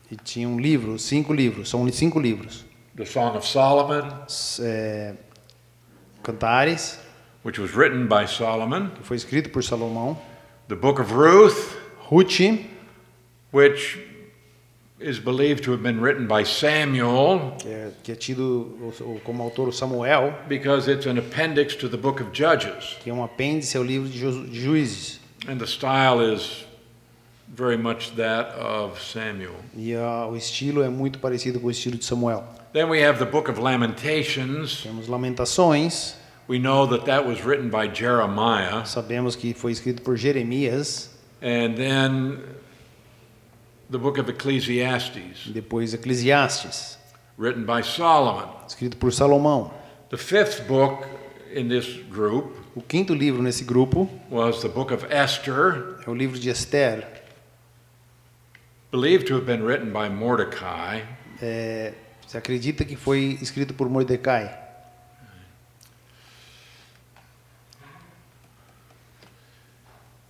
E tinha um livro, 5 livros, são 5 livros. the Song of Solomon, Cantares, which was written by Solomon, que foi escrito por Salomão. the Book of Ruth, Ruth, which is believed to have been written by Samuel que é tido como autor o Samuel, because it's an appendix to the Book of Judges, que é um apêndice ao livro de Juízes. and the style is very much that of Samuel. E o estilo é muito parecido com o estilo de Samuel. Then we have the Book of Lamentations. Temos Lamentações, We know that was written by Jeremiah. sabemos que foi escrito por Jeremias, And then the Book of Ecclesiastes, e depois Eclesiastes, written by Solomon. escrito por Salomão. The 5th book in this group O quinto livro nesse grupo was the Book of Esther, é o livro de Esther. believed to have been written by Mordecai. Se acredita que foi escrito por Mordecai.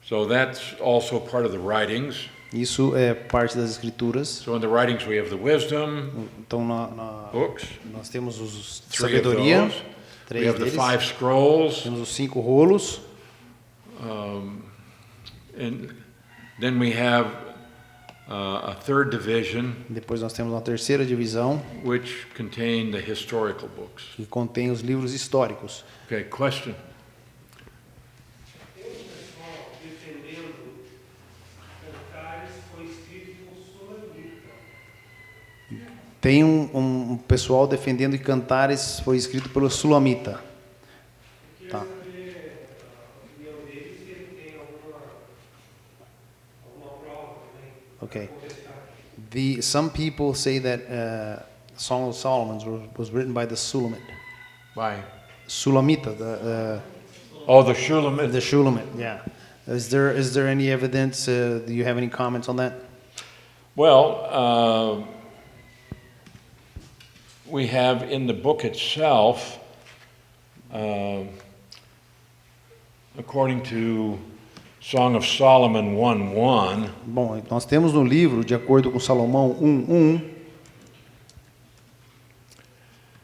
So that's also part of the writings. Isso é parte das escrituras. So in the writings we have the wisdom Então books, nós temos os 3 of sabedoria, those. We 3 have the deles. 5 scrolls, Temos os 5 rolos. and then we have a third division, Depois nós temos uma terceira divisão which contain the historical books. que contém os livros históricos. Okay, question? Tem um pessoal defendendo Cantares foi escrito por Sulamita. Tem um pessoal defendendo que Cantares foi escrito pelo Sulamita. Tá. A opinião deles e ele tem alguma prova também. Okay. Some people say that Song of Solomon was written by the Sulamite. By Sulamita, the Shulamite. the Shulamite. Yeah. Is there any evidence? Do you have any comments on that? Well, we have in the book itself, according to Song of Solomon 1:1, Bom, nós temos no livro, de acordo com Salomão 1:1,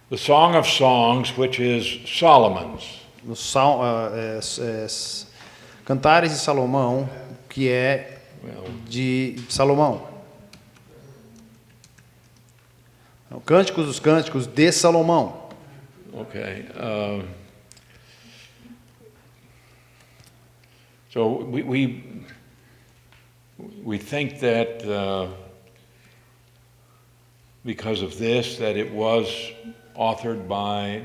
the Song of Songs, which is Solomon's. no Cantares de Salomão, que é de Salomão. Cânticos dos Cânticos de Salomão. Okay. So we think that because of this, that it was authored by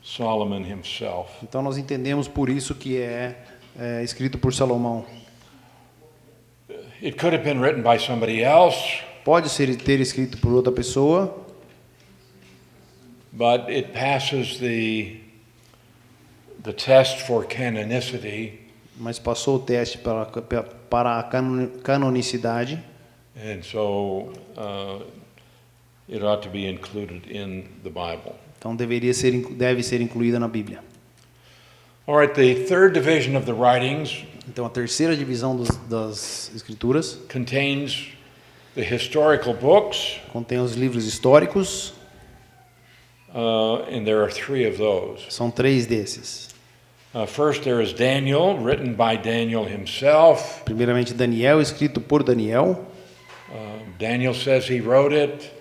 Solomon himself. Então nós entendemos por isso que é escrito por Salomão. It could have been written by somebody else, Pode ter escrito por outra pessoa, but it passes the test for canonicity, mas passou o teste para a canonicidade. and so it ought to be included in the Bible. Então deve ser incluída na Bíblia. All right, the third division of the writings Então a terceira divisão das escrituras contains the historical books, contém os livros históricos. and there are 3 of those. São 3 desses. First, there is Daniel, written by Daniel himself. Primeiramente Daniel, escrito por Daniel. Daniel says he wrote it.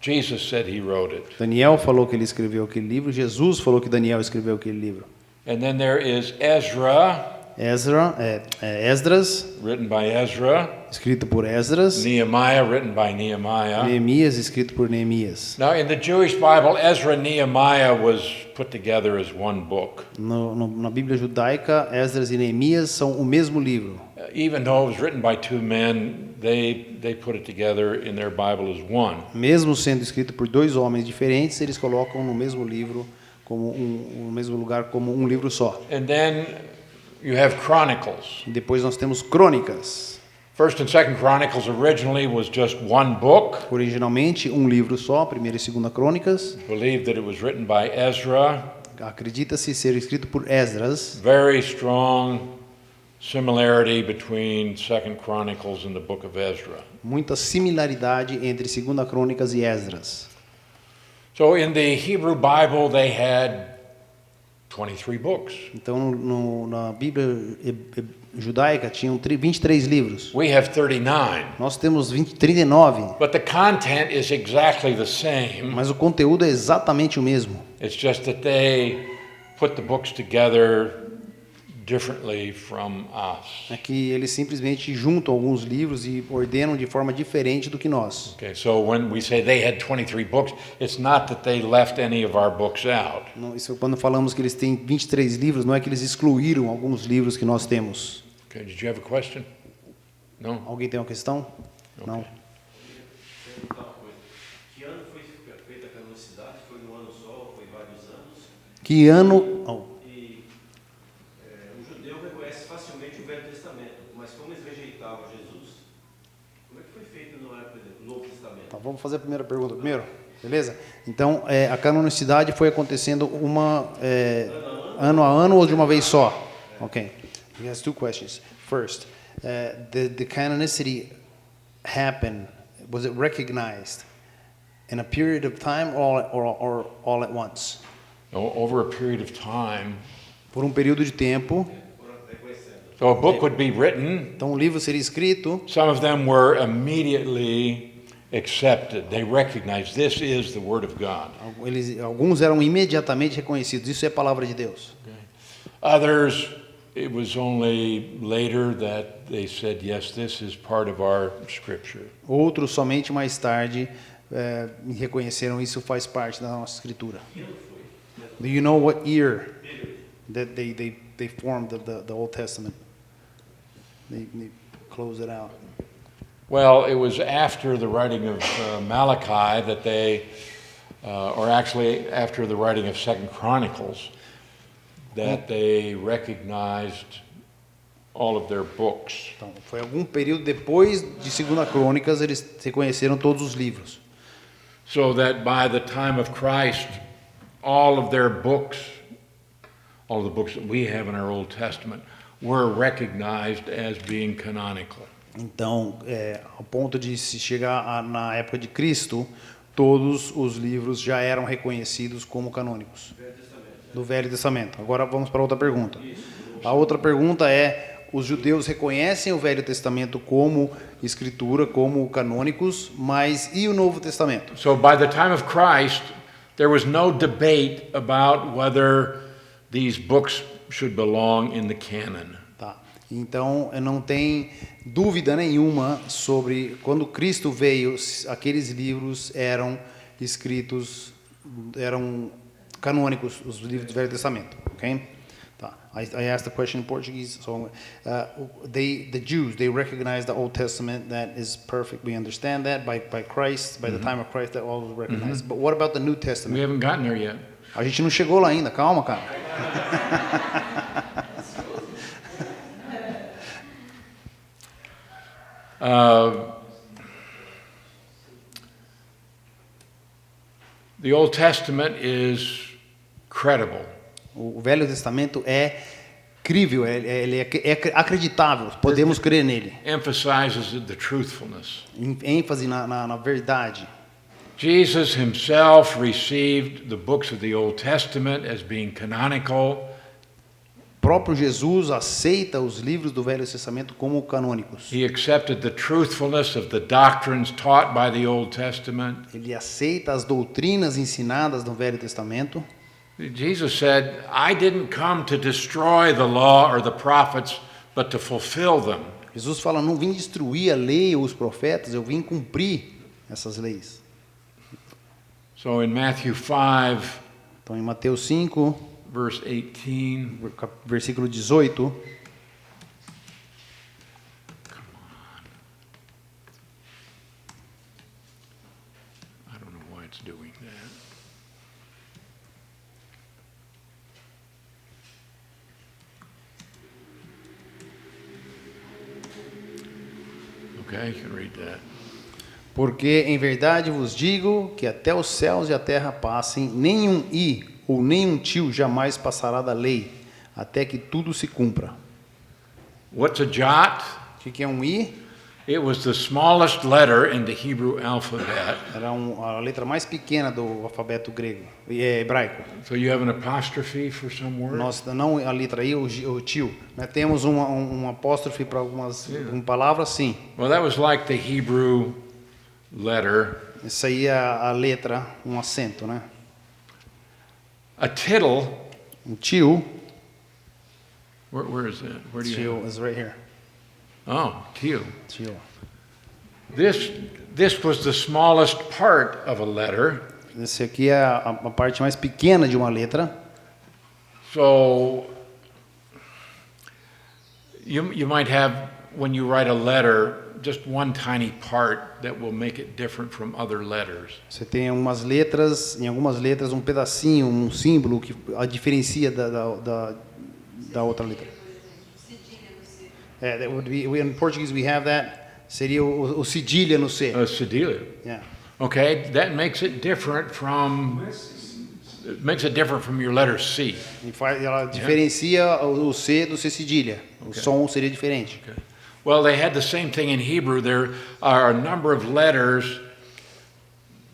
Jesus said he wrote it. Daniel falou que ele escreveu aquele livro. Jesus falou que Daniel escreveu aquele livro. And then there is Ezra, Esdras, written by Ezra, escrito por Esdras, Nehemiah, written by Nehemiah. Neemias, escrito por Neemias. Now, in the Jewish Bible, Ezra and Nehemiah was put together as one book. Na Bíblia judaica, Esdras e Neemias são o mesmo livro. Even though it was written by two men, they put it together in their Bible as one. Mesmo sendo escrito por dois homens diferentes, eles colocam no mesmo livro, no mesmo lugar, como um livro só. And then you have Chronicles. E depois nós temos Crônicas. First and Second Chronicles originally was just one book. Originalmente um livro só, Primeira e Segunda Crônicas. Believed that it was written by Ezra. Acredita-se ser escrito por Esdras. Very strong similarity between Second Chronicles and the book of Ezra. Muita similaridade entre Segunda Crônicas e Esdras. So in the Hebrew Bible they had 23 books. Então na Bíblia judaica tinham 23 livros. We have 39. Nós temos 39, But the content is exactly the same. mas o conteúdo é exatamente o mesmo. It's just that they put the books together differently from us. É que eles simplesmente juntam alguns livros e ordenam de forma diferente do que nós. Okay, so when we say they had 23 books, it's not that they left any of our books out. Isso, quando falamos que eles têm 23 livros, não é que eles excluíram alguns livros que nós temos. Okay, did you have a question? No? Alguém tem uma questão? Não. Perguntar uma coisa. Que ano foi feita a canonicidade? Foi um ano só? Foi vários anos? Que ano? E o judeu reconhece facilmente o Velho Testamento, mas como eles rejeitavam Jesus, como é que foi feito no Novo Testamento? Tá, vamos fazer a primeira pergunta primeiro, beleza? Então, a canonicidade foi acontecendo ano a ano ou de uma vez só? Ok. He has two questions. First, the canonicity happened. Was it recognized in a period of time or all at once? Over a period of time. Por período de tempo. So a book would be written. Então, um livro seria escrito. Some of them were immediately accepted. They recognized this is the word of God. Alguns eram imediatamente reconhecidos. Isso é a palavra de Deus. Okay. Others, it was only later that they said, yes, this is part of our scripture. Outros somente mais tarde reconheceram isso faz parte da nossa escritura. Do you know what year that they formed the Old Testament? They closed it out. Well, it was after the writing of Malachi that they, or actually after the writing of Second Chronicles, that they recognized all of their books. Então, foi algum período depois de Segunda Crônicas eles reconheceram todos os livros. So that by the time of Christ, all of their books, all of the books that we have in our Old Testament, were recognized as being canonical. Então, ao ponto de se chegar na época de Cristo, todos os livros já eram reconhecidos como canônicos do Velho Testamento. Agora vamos para outra pergunta. A outra pergunta é: os judeus reconhecem o Velho Testamento como escritura, como canônicos, mas e o Novo Testamento? So by the time of Christ, there was no debate about whether these books should belong in the canon. Tá. Então, não tem dúvida nenhuma sobre quando Cristo veio, aqueles livros eram escritos, eram canônicos, os livros do Velho Testamento, ok? Tá. I asked the question in Portuguese. So, the Jews, they recognize the Old Testament that is perfect. We understand that by Christ, by the time of Christ, that all was recognized. But what about the New We Testament? haven't gotten there yet. A gente não chegou lá ainda. Calma, cara. The Old Testament is credible. O Velho Testamento é crível, ele é acreditável, podemos crer nele. Emphasizes the truthfulness. ênfase na verdade. Jesus himself received the books of the Old Testament as being canonical. O próprio Jesus aceita os livros do Velho Testamento como canônicos. He accepted the truthfulness of the doctrines taught by the Old Testament. Ele aceita as doutrinas ensinadas no Velho Testamento. Jesus said, I didn't come to destroy the law or the prophets, but to fulfill them. Jesus fala, não vim destruir a lei ou os profetas, eu vim cumprir essas leis. So in Matthew 5, Então, em Mateus 5, verse 18, versículo 18, I don't know why it's doing that. Okay, you can read that. porque em verdade vos digo que até os céus e a terra passem, nenhum i ou nenhum tio jamais passará da lei, até que tudo se cumpra. What's a jot? O que é um i? It was the smallest letter in the Hebrew alphabet. Era a letra mais pequena do alfabeto grego, hebraico. So you have an apostrophe for some word? Nós não a letra I, o tio, né? Temos um apóstrofe para algumas palavras, sim. Well, that was like the Hebrew letter. Isso aí é a letra, um acento, né? A tittle, Um tio, where is that? Where do you have tio is right here. it? Oh, tio. Tio. This was the smallest part of a letter. Esse aqui é a parte mais pequena de uma letra. So you might have, when you write a letter, just one tiny part that will make it different from other letters. Você tem algumas letras, em algumas letras um pedacinho, um símbolo que a diferencia da outra letra. That would be, in Portuguese we have that. Seria o cedilha no C. Cedilha. Yeah. Okay, that makes it different from your letter C. Ela diferencia o C do C cedilha. O som seria diferente. Okay. Well, they had the same thing in Hebrew. There are a number of letters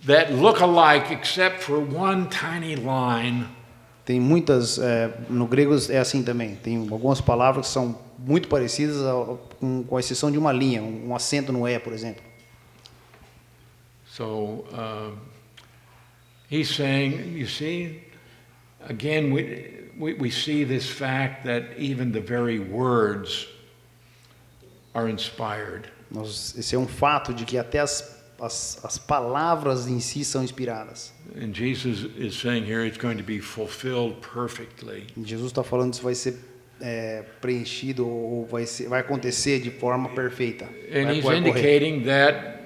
that look alike except for one tiny line. Tem muitas, no grego é assim também. Tem algumas palavras que são muito parecidas, com exceção de uma linha, um acento no E, por exemplo. So he's saying, you see, again, we see this fact that even the very words are inspired. Esse é um fato de que até as palavras em si são inspiradas. And Jesus is saying here it's going to be fulfilled perfectly. Jesus está falando que isso vai ser preenchido ou vai acontecer de forma perfeita. And he's indicating that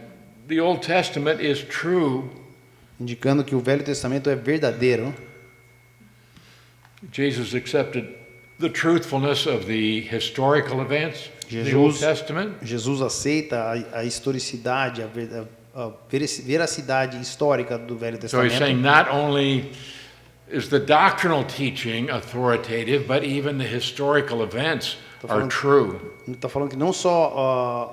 the Old Testament is true. Indicando que o Velho Testamento é verdadeiro. Jesus accepted the truthfulness of the historical events of the Old Testament. Jesus aceita a historicidade, a veracidade histórica do Velho So he's saying Testamento. not only is the doctrinal teaching authoritative, but even the historical events are true. Ele está falando que não só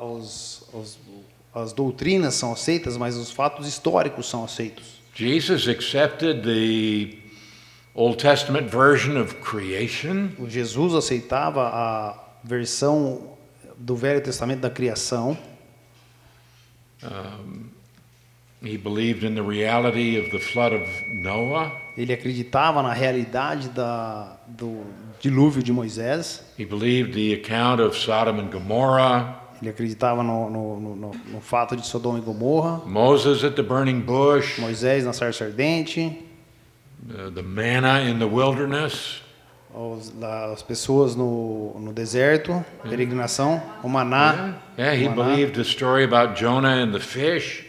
as doutrinas são aceitas, mas os fatos históricos são aceitos. Jesus accepted the Old Testament version of creation. O Jesus aceitava a versão do Velho Testamento da criação. He believed in the reality of the flood of Noah. Ele acreditava na realidade do dilúvio de Moisés. He believed the account of Sodom and Gomorrah. Ele acreditava no fato de Sodoma e Gomorra. Moses at the burning bush. Moisés na sarça ardente. The manna in the wilderness. As pessoas no deserto, peregrinação, o maná. He believed the story about Jonah and the fish.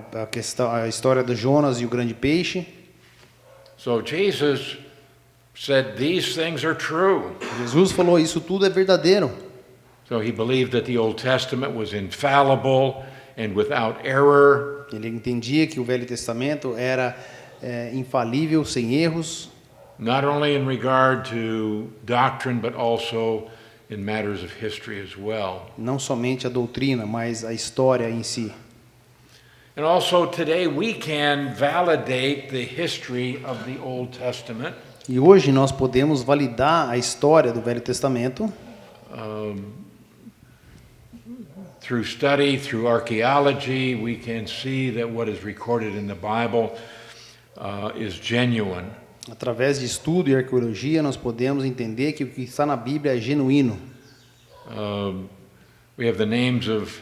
A história do Jonas e o grande peixe. So Jesus said these things are true. Jesus falou isso tudo é verdadeiro. So he believed that the Old Testament was infallible and without error. Ele entendia que o Velho Testamento era infalível, sem erros. Not only in regard to doctrine, but also in matters of history as well. Não somente a doutrina, mas a história em si. And also today we can validate the history of the Old Testament. E hoje nós podemos validar a história do Velho Testamento. Through study, through archaeology, we can see that what is recorded in the Bible is genuine. Através de estudo e arqueologia, nós podemos entender que o que está na Bíblia é genuíno. We have the names of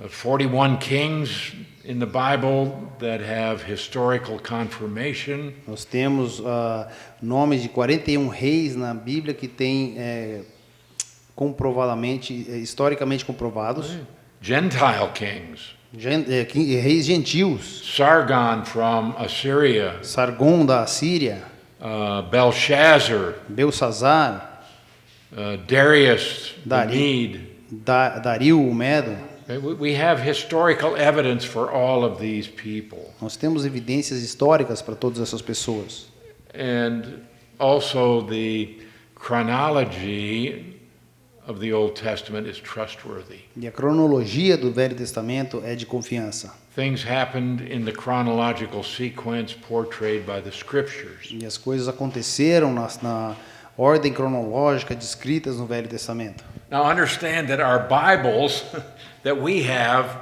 41 kings in the Bible that have historical confirmation. Nós temos nomes de 41 reis na Bíblia que têm comprovadamente, historicamente comprovados. Gentile kings. Reis gentios. Sargon from Assyria. Sargon da Síria. Belshazzar. Belsazar. Darius the Mede. Dario o Medo. We have historical evidence for all of these people. Nós temos evidências históricas para todas essas pessoas. And also the chronology of the Old Testament is trustworthy. E a cronologia do Velho Testamento é de confiança. Things happened in the chronological sequence portrayed by the scriptures. E as coisas aconteceram na ordem cronológica descritas no Velho Testamento. Now understand that our Bibles that we have,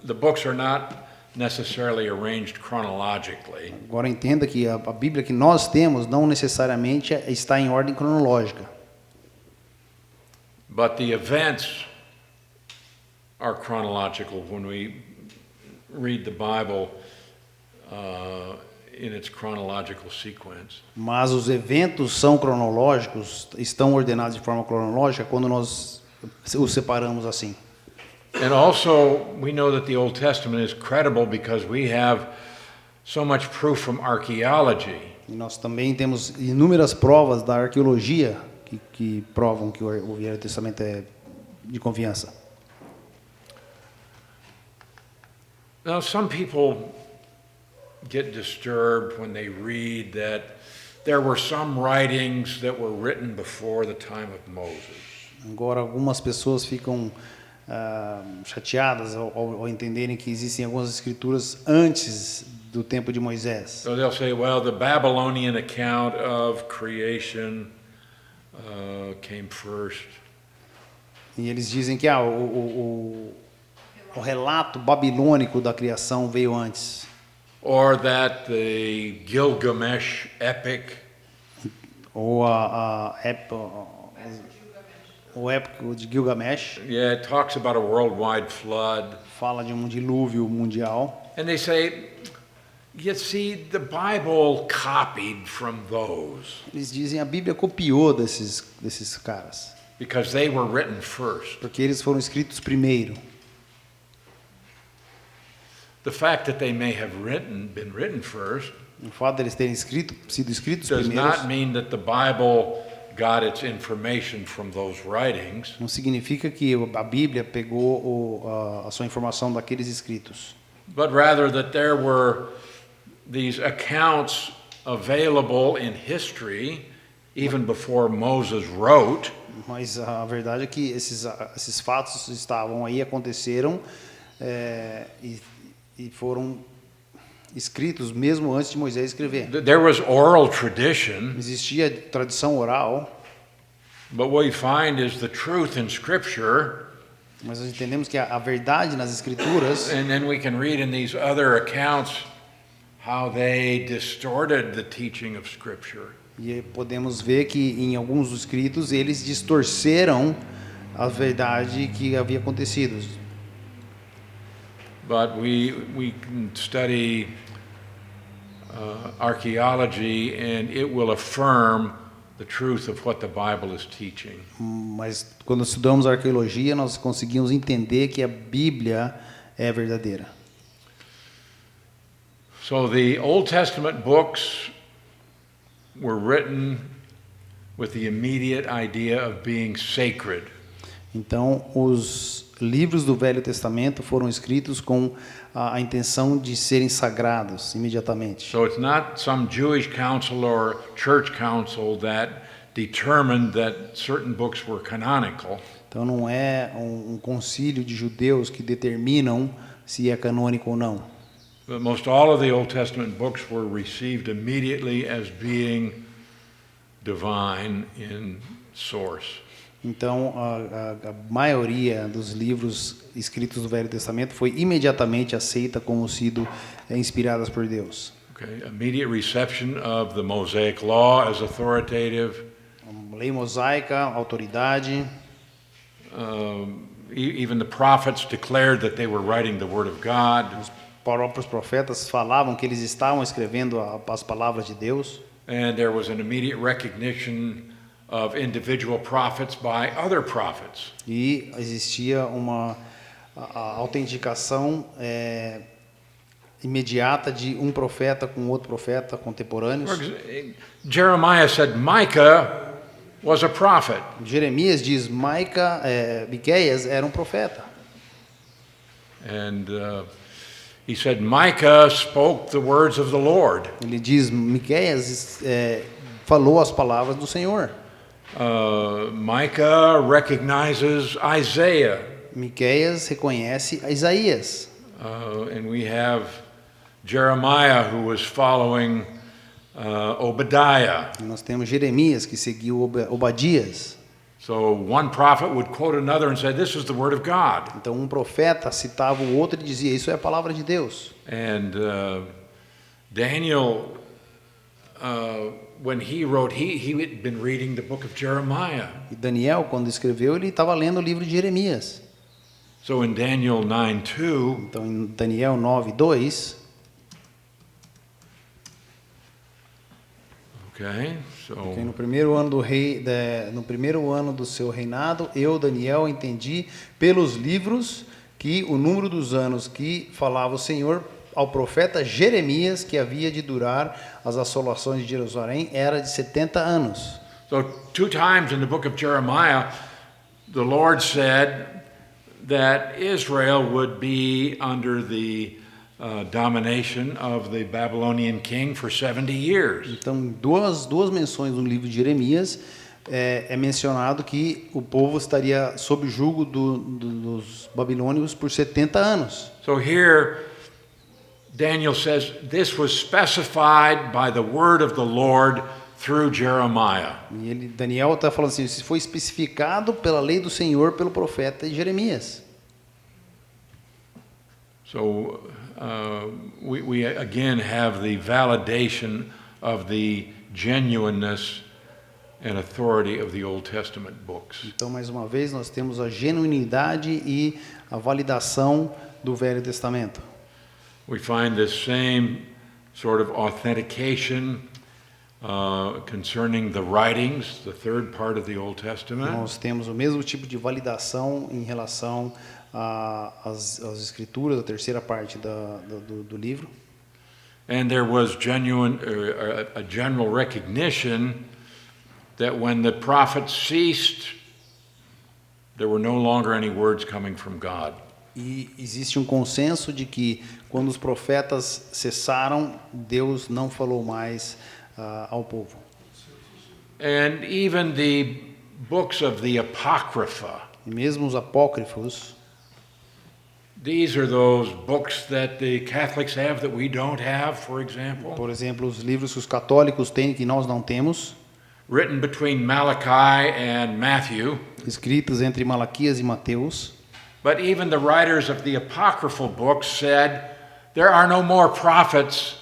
the books are not necessarily arranged chronologically. Agora entenda que a Bíblia que nós temos não necessariamente está em ordem cronológica. But the events are chronological when we read the Bible in its chronological sequence. Mas os eventos são cronológicos, estão ordenados de forma cronológica quando nós os separamos assim. And also we know that the Old Testament is credible because we have so much proof from archaeology. E nós também temos inúmeras provas da arqueologia que provam que o Velho Testamento é de confiança. Now, some people get disturbed when they read that there were some writings that were written before the time of Moses. Agora, algumas pessoas ficam chateadas ao entenderem que existem algumas escrituras antes do tempo de Moisés. So they'll say, well, the Babylonian account of creation came first. E eles dizem que o relato babilônico da criação veio antes. Or that the Gilgamesh epic Ou o épico de Gilgamesh it talks about a worldwide flood. fala de um dilúvio mundial. And they say, you see, the Bible copied from those Eles dizem a Bíblia copiou desses caras, because they were written first. porque eles foram escritos primeiro. The fact that they may have been written first O fato deles terem sido escritos does primeiros not mean that the Bible got its information from those writings. não significa que a Bíblia pegou a sua informação daqueles escritos, But rather that there were these accounts available in history even before Moses wrote, mas a verdade é que esses fatos estavam aí, aconteceram e foram escritos mesmo antes de Moisés escrever. there was oral tradition, Existia tradição oral, but what we find is the truth in Scripture, mas nós entendemos que a verdade nas escrituras, and then we can read in these other accounts how they distorted the teaching of Scripture. e podemos ver que em alguns dos escritos eles distorceram a verdade que havia acontecido. But we can study archaeology and it will affirm the truth of what the Bible is teaching. Mas quando estudamos arqueologia, nós conseguimos entender que a Bíblia é verdadeira. So the Old Testament books were written with the immediate idea of being sacred. Então, os livros do Velho Testamento foram escritos com a intenção de serem sagrados imediatamente. So it's not some Jewish council or church council that determined that certain books were canonical. Então, não é um concílio de judeus que determinam se é canônico ou não. But most all of the Old Testament books were received immediately as being divine in source. Então, a maioria dos livros escritos do Velho Testamento foi imediatamente aceita como sendo inspiradas por Deus. Okay, immediate reception of the Mosaic Law as authoritative. Lei mosaica, autoridade. Even the prophets declared that they were writing the Word of God. Os próprios profetas falavam que eles estavam escrevendo as palavras de Deus. And there was an immediate recognition of individual prophets by other prophets. E existia uma a autenticação imediata de um profeta com outro profeta contemporâneos. Jeremiah said Micah was a prophet. Jeremias diz Miqueias era um profeta. And he said Micah spoke the words of the Lord. Ele diz Miqueias falou as palavras do Senhor. Micah recognizes Isaiah. Miqueias reconhece Isaías. And we have Jeremiah who was following Obadiah. E nós temos Jeremias que seguiu Obadias. So one prophet would quote another and say, "This is the word of God." Então um profeta citava o outro e dizia, isso é a palavra de Deus. And Daniel, when he wrote, he had been reading the book of Jeremiah. E Daniel, quando escreveu, ele estava lendo o livro de Jeremias. So in Daniel 9:2, Então em Daniel 9:2, okay, so no primeiro ano do rei, no primeiro ano do seu reinado, eu, Daniel, entendi pelos livros que o número dos anos que falava o Senhor ao profeta Jeremias, que havia de durar as assolações de Jerusalém, era de 70 anos. so 2 times in the book of Jeremiah, the Lord said that Israel would be under the domination of the Babylonian king for 70 years. Então, duas menções no livro de Jeremias é mencionado que o povo estaria sob o jugo dos babilônios por 70 anos. So here, Daniel says this was specified by the word of the Lord through Jeremiah. E Daniel está falando assim, isso foi especificado pela lei do Senhor pelo profeta Jeremias. So we again have the validation of the genuineness and authority of the Old Testament books. Então, mais uma vez, nós temos a genuinidade e a validação do Velho Testamento. We find this same sort of authentication concerning the writings, the third part of the Old Testament. Nós temos o mesmo tipo de validação em relação às escrituras, a terceira parte do livro. And there was a general recognition that when the prophets ceased, there were no longer any words coming from God. E existe um consenso de que quando os profetas cessaram, Deus não falou mais ao povo. And even the books of the Apocrypha, E mesmo os apócrifos, these are those books that the Catholics have that we don't have, for example. por exemplo, os livros que os católicos têm que nós não temos, Written between Malachi and Matthew. escritos entre Malaquias e Mateus. But even the writers of the apocryphal books said there are no more prophets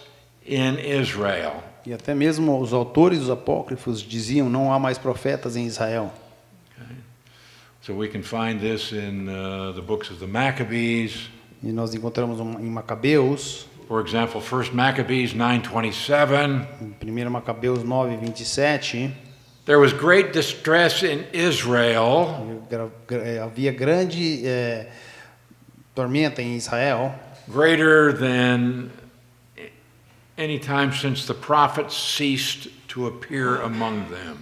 in Israel. E até mesmo os autores dos apócrifos diziam não há mais profetas em Israel. Okay. So we can find this in the books of the Maccabees. E nós encontramos em Macabeus, For example, 1 Maccabees 9:27. em 1 Macabeus 9:27, There was great distress in Israel, havia grande tormenta em Israel, greater than any time since the prophets ceased to appear among them.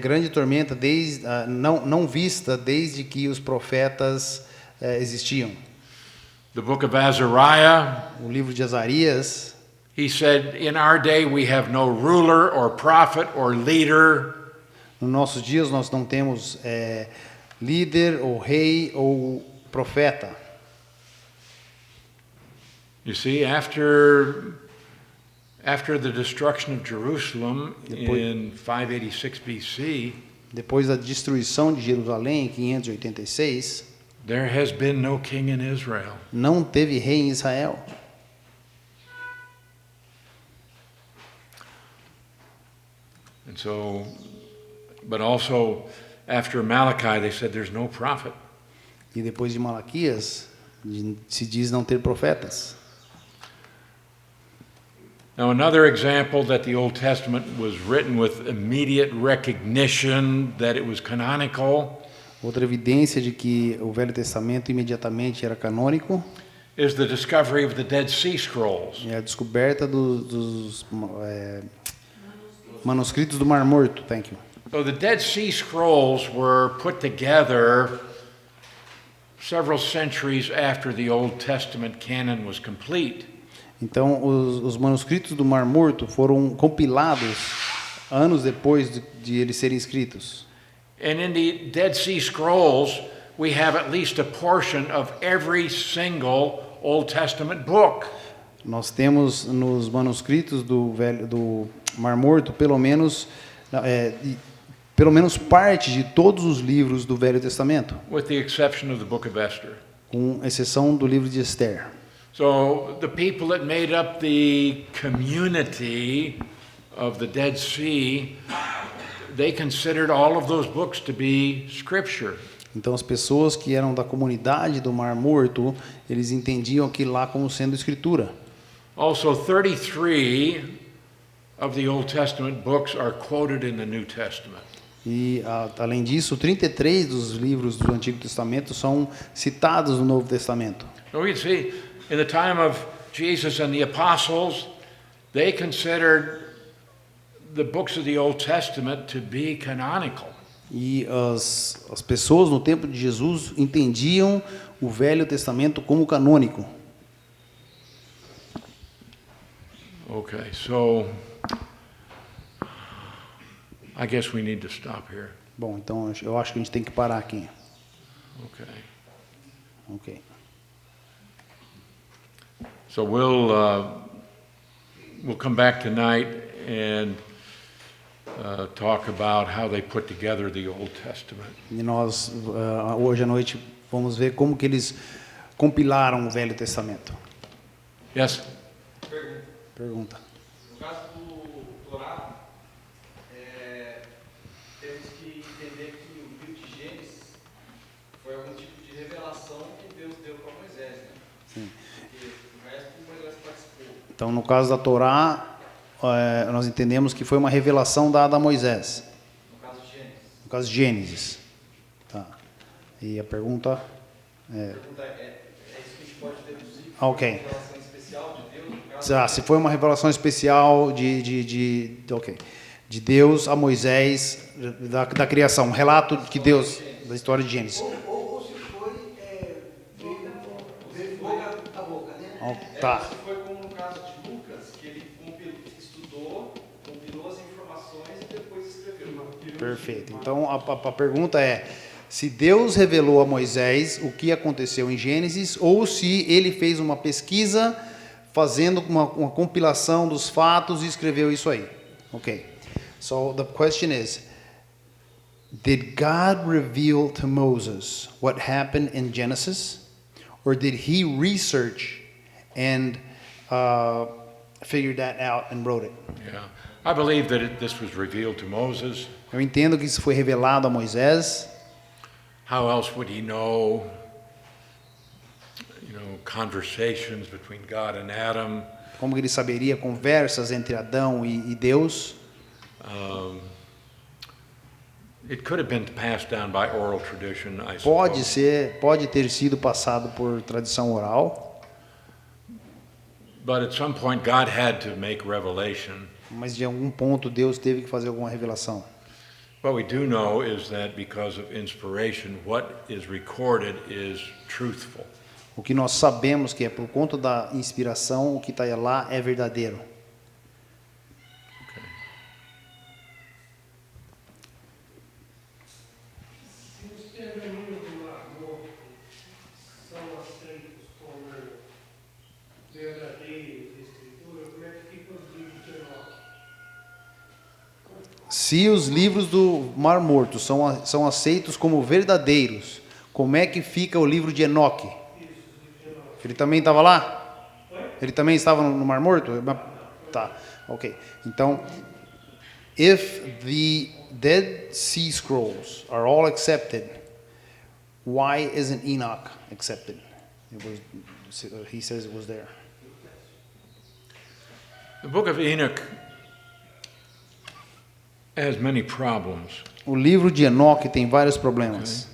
Grande tormenta não vista desde que os profetas existiam. The book of Azariah, O livro de Azarias, he said, in our day we have no ruler or prophet or leader. nos nossos dias nós não temos líder ou rei ou profeta. You see, after the destruction of Jerusalem in 586 BC, Depois da destruição de Jerusalém em 586, there has been no king in Israel. não teve rei em Israel. And so, but also after Malachi, they said there's no prophet. E depois de Malaquias, se diz não ter profetas. Now, another example that the Old Testament was written with immediate recognition that it was canonical Outra evidência de que o Velho Testamento imediatamente era canônico is the discovery of the Dead Sea Scrolls. é a descoberta dos manuscritos do Mar Morto. Thank you. So the Dead Sea Scrolls were put together several centuries after the Old Testament canon was complete. Então, os manuscritos do Mar Morto foram compilados anos depois de eles serem escritos. And in the Dead Sea Scrolls, we have at least a portion of every single Old Testament book. Nós temos nos manuscritos do Mar Morto pelo menos parte de todos os livros do Velho Testamento, With the exception of the book of Esther. com exceção do livro de Esther. So the people that made up the community of the Dead Sea, they considered all of those books to be scripture. Então, as pessoas que eram da comunidade do Mar Morto, eles entendiam aquilo lá como sendo escritura. Also, 33 of the Old Testament books are quoted in the New Testament. E, além disso, 33 dos livros do Antigo Testamento são citados no Novo Testamento. So we see, in the time of Jesus and the apostles, they considered the books of the Old Testament to be canonical. E as pessoas no tempo de Jesus entendiam o Velho Testamento como canônico. Okay, so I guess we need to stop here. Bom, então eu acho que a gente tem que parar aqui. Okay. Ok. So we'll come back tonight and talk about how they put together the Old Testament. E nós, hoje à noite, vamos ver como que eles compilaram o Velho Testamento. Yes? Pergunta. No caso do Torá, temos que entender que o livro de Gênesis foi algum tipo de revelação que Deus deu para Moisés, né? Sim. Porque o resto Moisés participou. Então, no caso da Torá, nós entendemos que foi uma revelação dada a Moisés. No caso de Gênesis. No caso de Gênesis. Tá. E a pergunta A pergunta é isso que a gente pode deduzir? Ok. Uma revelação especial de Deus, no caso. se foi uma revelação especial de Deus a Moisés da criação, um relato que Deus da história de Gênesis. Ou se foi, veio boca a boca, né? Tá. Se foi como no caso de Lucas, que ele estudou, compilou as informações e depois escreveu. Perfeito. Então a pergunta é se Deus revelou a Moisés o que aconteceu em Gênesis ou se ele fez uma pesquisa fazendo uma compilação dos fatos e escreveu isso aí. Ok. So the question is, did God reveal to Moses what happened in Genesis, or did he research and figure that out and wrote it? Yeah. I believe that this was revealed to Moses. Eu entendo que isso foi revelado a Moisés. How else would he know, conversations between God and Adam? Como ele saberia conversas entre Adão e Deus? It could have been passed down by oral tradition, I suppose. Pode ter sido passado por tradição oral, But at some point, God had to make revelation. mas de algum ponto Deus teve que fazer alguma revelação. What we do know is that because of inspiration, what is recorded is truthful. O que nós sabemos que é por conta da inspiração, o que está lá é verdadeiro. Okay. Se os pergaminhos do Mar Morto são aceitos como verdadeiros de escritura, como é que ficam os livros de Enoque? Se os livros do Mar Morto são aceitos como verdadeiros, como é que fica o livro de Enoque? Ele também estava lá? Ele também estava no Mar Morto? Tá, ok. Então, If the Dead Sea Scrolls are all accepted, why isn't Enoch accepted? He says it was there. The book of Enoch has many problems. O livro de Enoque tem vários problemas.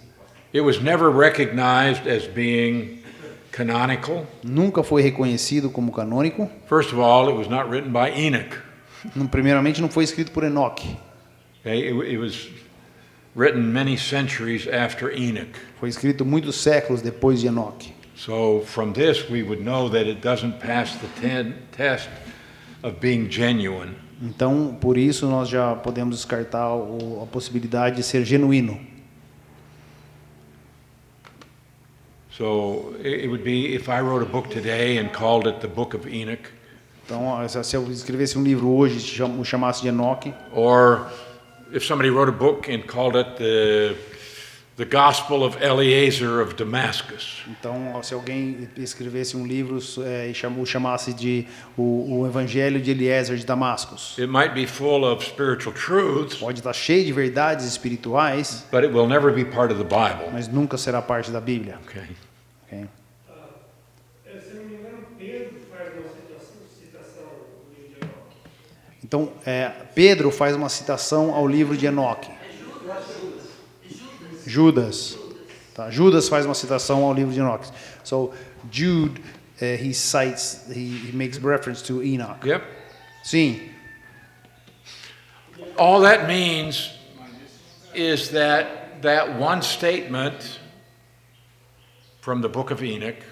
It was never recognized as being canonical. Nunca foi reconhecido como canônico. First of all, it was not written by Enoch. Primeiramente, não foi escrito por Enoque. Okay? It was written many centuries after Enoch. Foi escrito muitos séculos depois de Enoque. So from this, we would know that it doesn't pass the test of being genuine. Então, por isso, nós já podemos descartar a possibilidade de ser genuíno. So it would be if I wrote a book today and called it the Book of Enoch, Então, se eu escrevesse um livro hoje e o chamasse de Enoque, or if somebody wrote a book and called it the Gospel of Eliezer of Damascus, então se alguém escrevesse um livro e o chamasse de o Evangelho de Eliezer de Damascus, it might be full of spiritual truths, pode estar cheio de verdades espirituais, but it will never be part of the Bible. mas nunca será parte da Bíblia. Okay. Ok? Se não me engano, Pedro faz uma citação no livro de Enoque. Então, Pedro faz uma citação ao livro de Enoque. Judas. Tá? Judas faz uma citação ao livro de Enoque. So, Jude, he cites, he makes reference to Enoch. Yep. Sim. All that means is that one statement from the book of Enoch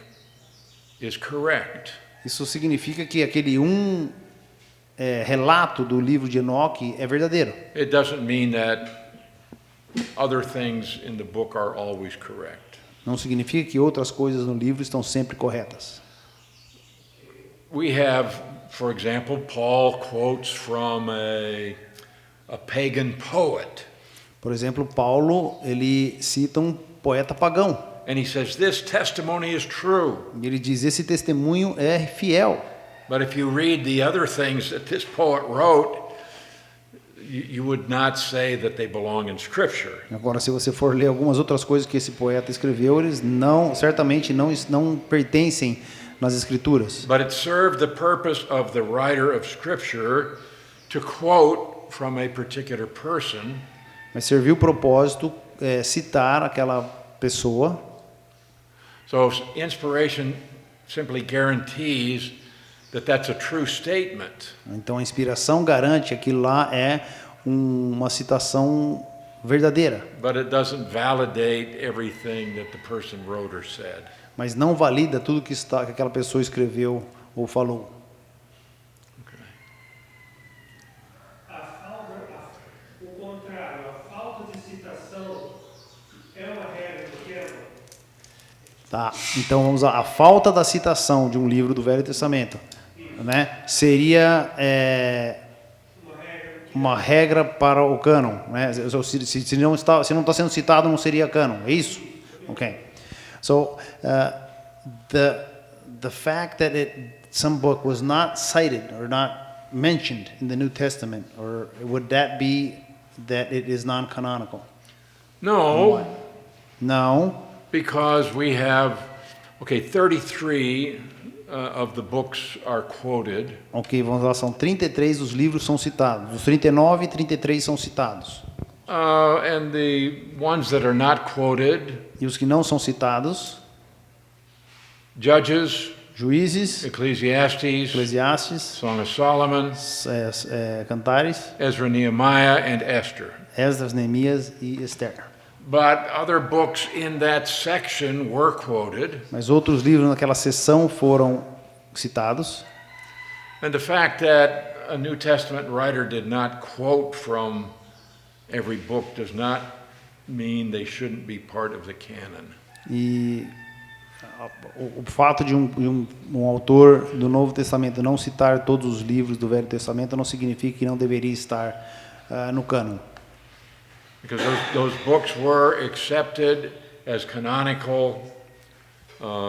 is correct. Isso significa que aquele relato do livro de Enoque é verdadeiro. It doesn't mean that other things in the book are always correct. Não significa que outras coisas no livro estão sempre corretas. We have, for example, Paul quotes from a pagan poet. Por exemplo, Paulo, ele cita um poeta pagão. And he says, this testimony is true. E ele diz, esse testemunho é fiel. But if you read the other things that this poet wrote, you would not say that they belong in Scripture. Agora, se você for ler algumas outras coisas que esse poeta escreveu, eles certamente não pertencem nas Escrituras. But it served the purpose of the writer of Scripture to quote from a particular person. Mas serviu o propósito citar aquela pessoa. So inspiration simply guarantees that that's a true statement. Então a inspiração garante que aquilo lá é uma citação verdadeira. But it doesn't validate everything that the person wrote or said. Mas não valida tudo que aquela pessoa escreveu ou falou. O contrário, a falta de citação é uma regra do Canon. Tá. Então vamos lá. A falta da citação de um livro do Velho Testamento, né, seria uma regra para o cânon, né? Se não está sendo citado, não seria cânon. É isso? Okay. So the fact that some book was not cited or not mentioned in the New Testament, or would that be that it is non-canonical? No, No, because we have 33 of the books are quoted. ok, vamos lá, são 33 dos livros são citados. Os 39 e 33 são citados. And the ones that are not quoted, E os que não são citados, Judges, Juízes, Ecclesiastes, Eclesiastes, Song of Solomon, Cantares, Ezra, Nehemiah, and Esther. Esdras, Neemias e Esther. But other books in that section were quoted. Mas outros livros naquela seção foram citados. And the fact that a New Testament writer did not quote from every book does not mean they shouldn't be part of the canon. E o fato de um autor do Novo Testamento não citar todos os livros do Velho Testamento não significa que não deveria estar no cânon. Because those books were accepted as canonical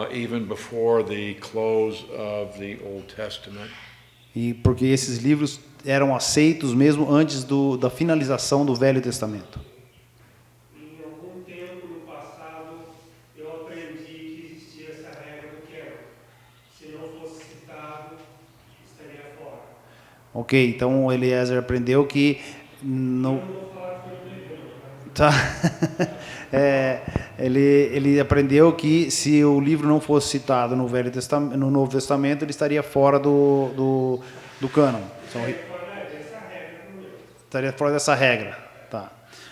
even before the close of the Old Testament. E porque esses livros eram aceitos mesmo antes da finalização do Velho Testamento. Em algum tempo no passado, eu aprendi que existia essa regra do quero. Se não fosse citado, estaria fora. Ok, então o Eliezer aprendeu que não. Eu não vou falar que foi pregando, Tá. Ele aprendeu que se o livro não fosse citado no Velho Testamento, no Novo Testamento, ele estaria fora do cânon. Estaria fora dessa regra. Tá.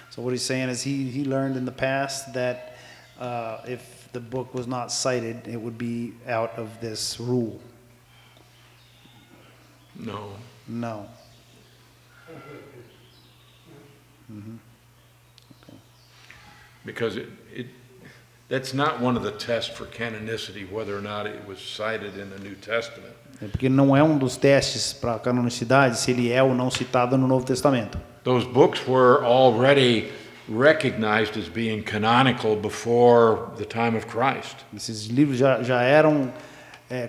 So what he's saying is he learned in the past that if the book was not cited, it would be out of this rule. No. No. Because that's not one of the tests for canonicity, whether or not it was cited in the New Testament. É porque não é um dos testes para a canonicidade se ele é ou não citado no Novo Testamento. Those books were already recognized as being canonical before the time of Christ. Esses livros já eram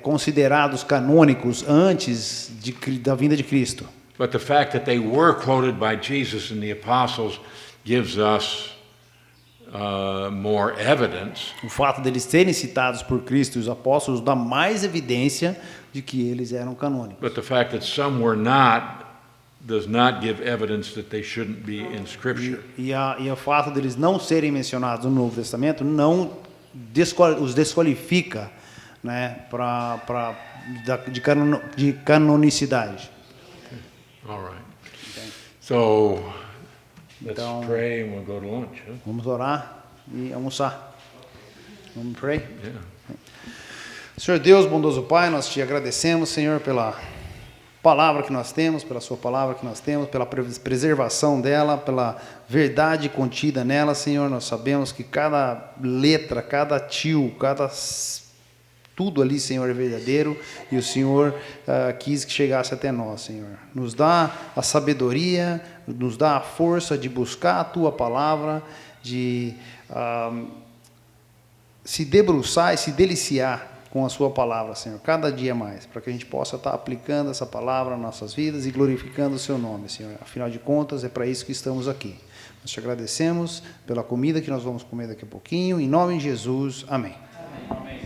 considerados canônicos antes da vinda de Cristo. But the fact that they were quoted by Jesus and the apostles gives us more evidence O fato deles serem citados por Cristo e os apóstolos dá mais evidência de que eles eram canônicos. But the fact that some were not does not give evidence that they shouldn't be in Scripture. E o fato deles não serem mencionados no Novo Testamento não os desqualifica, né, de canonicidade. All right. So let's Então- pray and we'll go to lunch. Huh? Vamos orar e almoçar. Vamos pray? Yeah. Senhor Deus, bondoso Pai, nós te agradecemos, Senhor, pela palavra que nós temos, pela sua palavra que nós temos, pela preservação dela, pela verdade contida nela, Senhor. Nós sabemos que cada letra, cada tio, tudo ali, Senhor, é verdadeiro e o Senhor quis que chegasse até nós, Senhor. Nos dá a sabedoria, nos dá a força de buscar a tua palavra, de se debruçar e se deliciar com a sua palavra, Senhor, cada dia mais, para que a gente possa estar aplicando essa palavra nas nossas vidas e glorificando o seu nome, Senhor. Afinal de contas, é para isso que estamos aqui. Nós te agradecemos pela comida que nós vamos comer daqui a pouquinho. Em nome de Jesus, amém. Amém.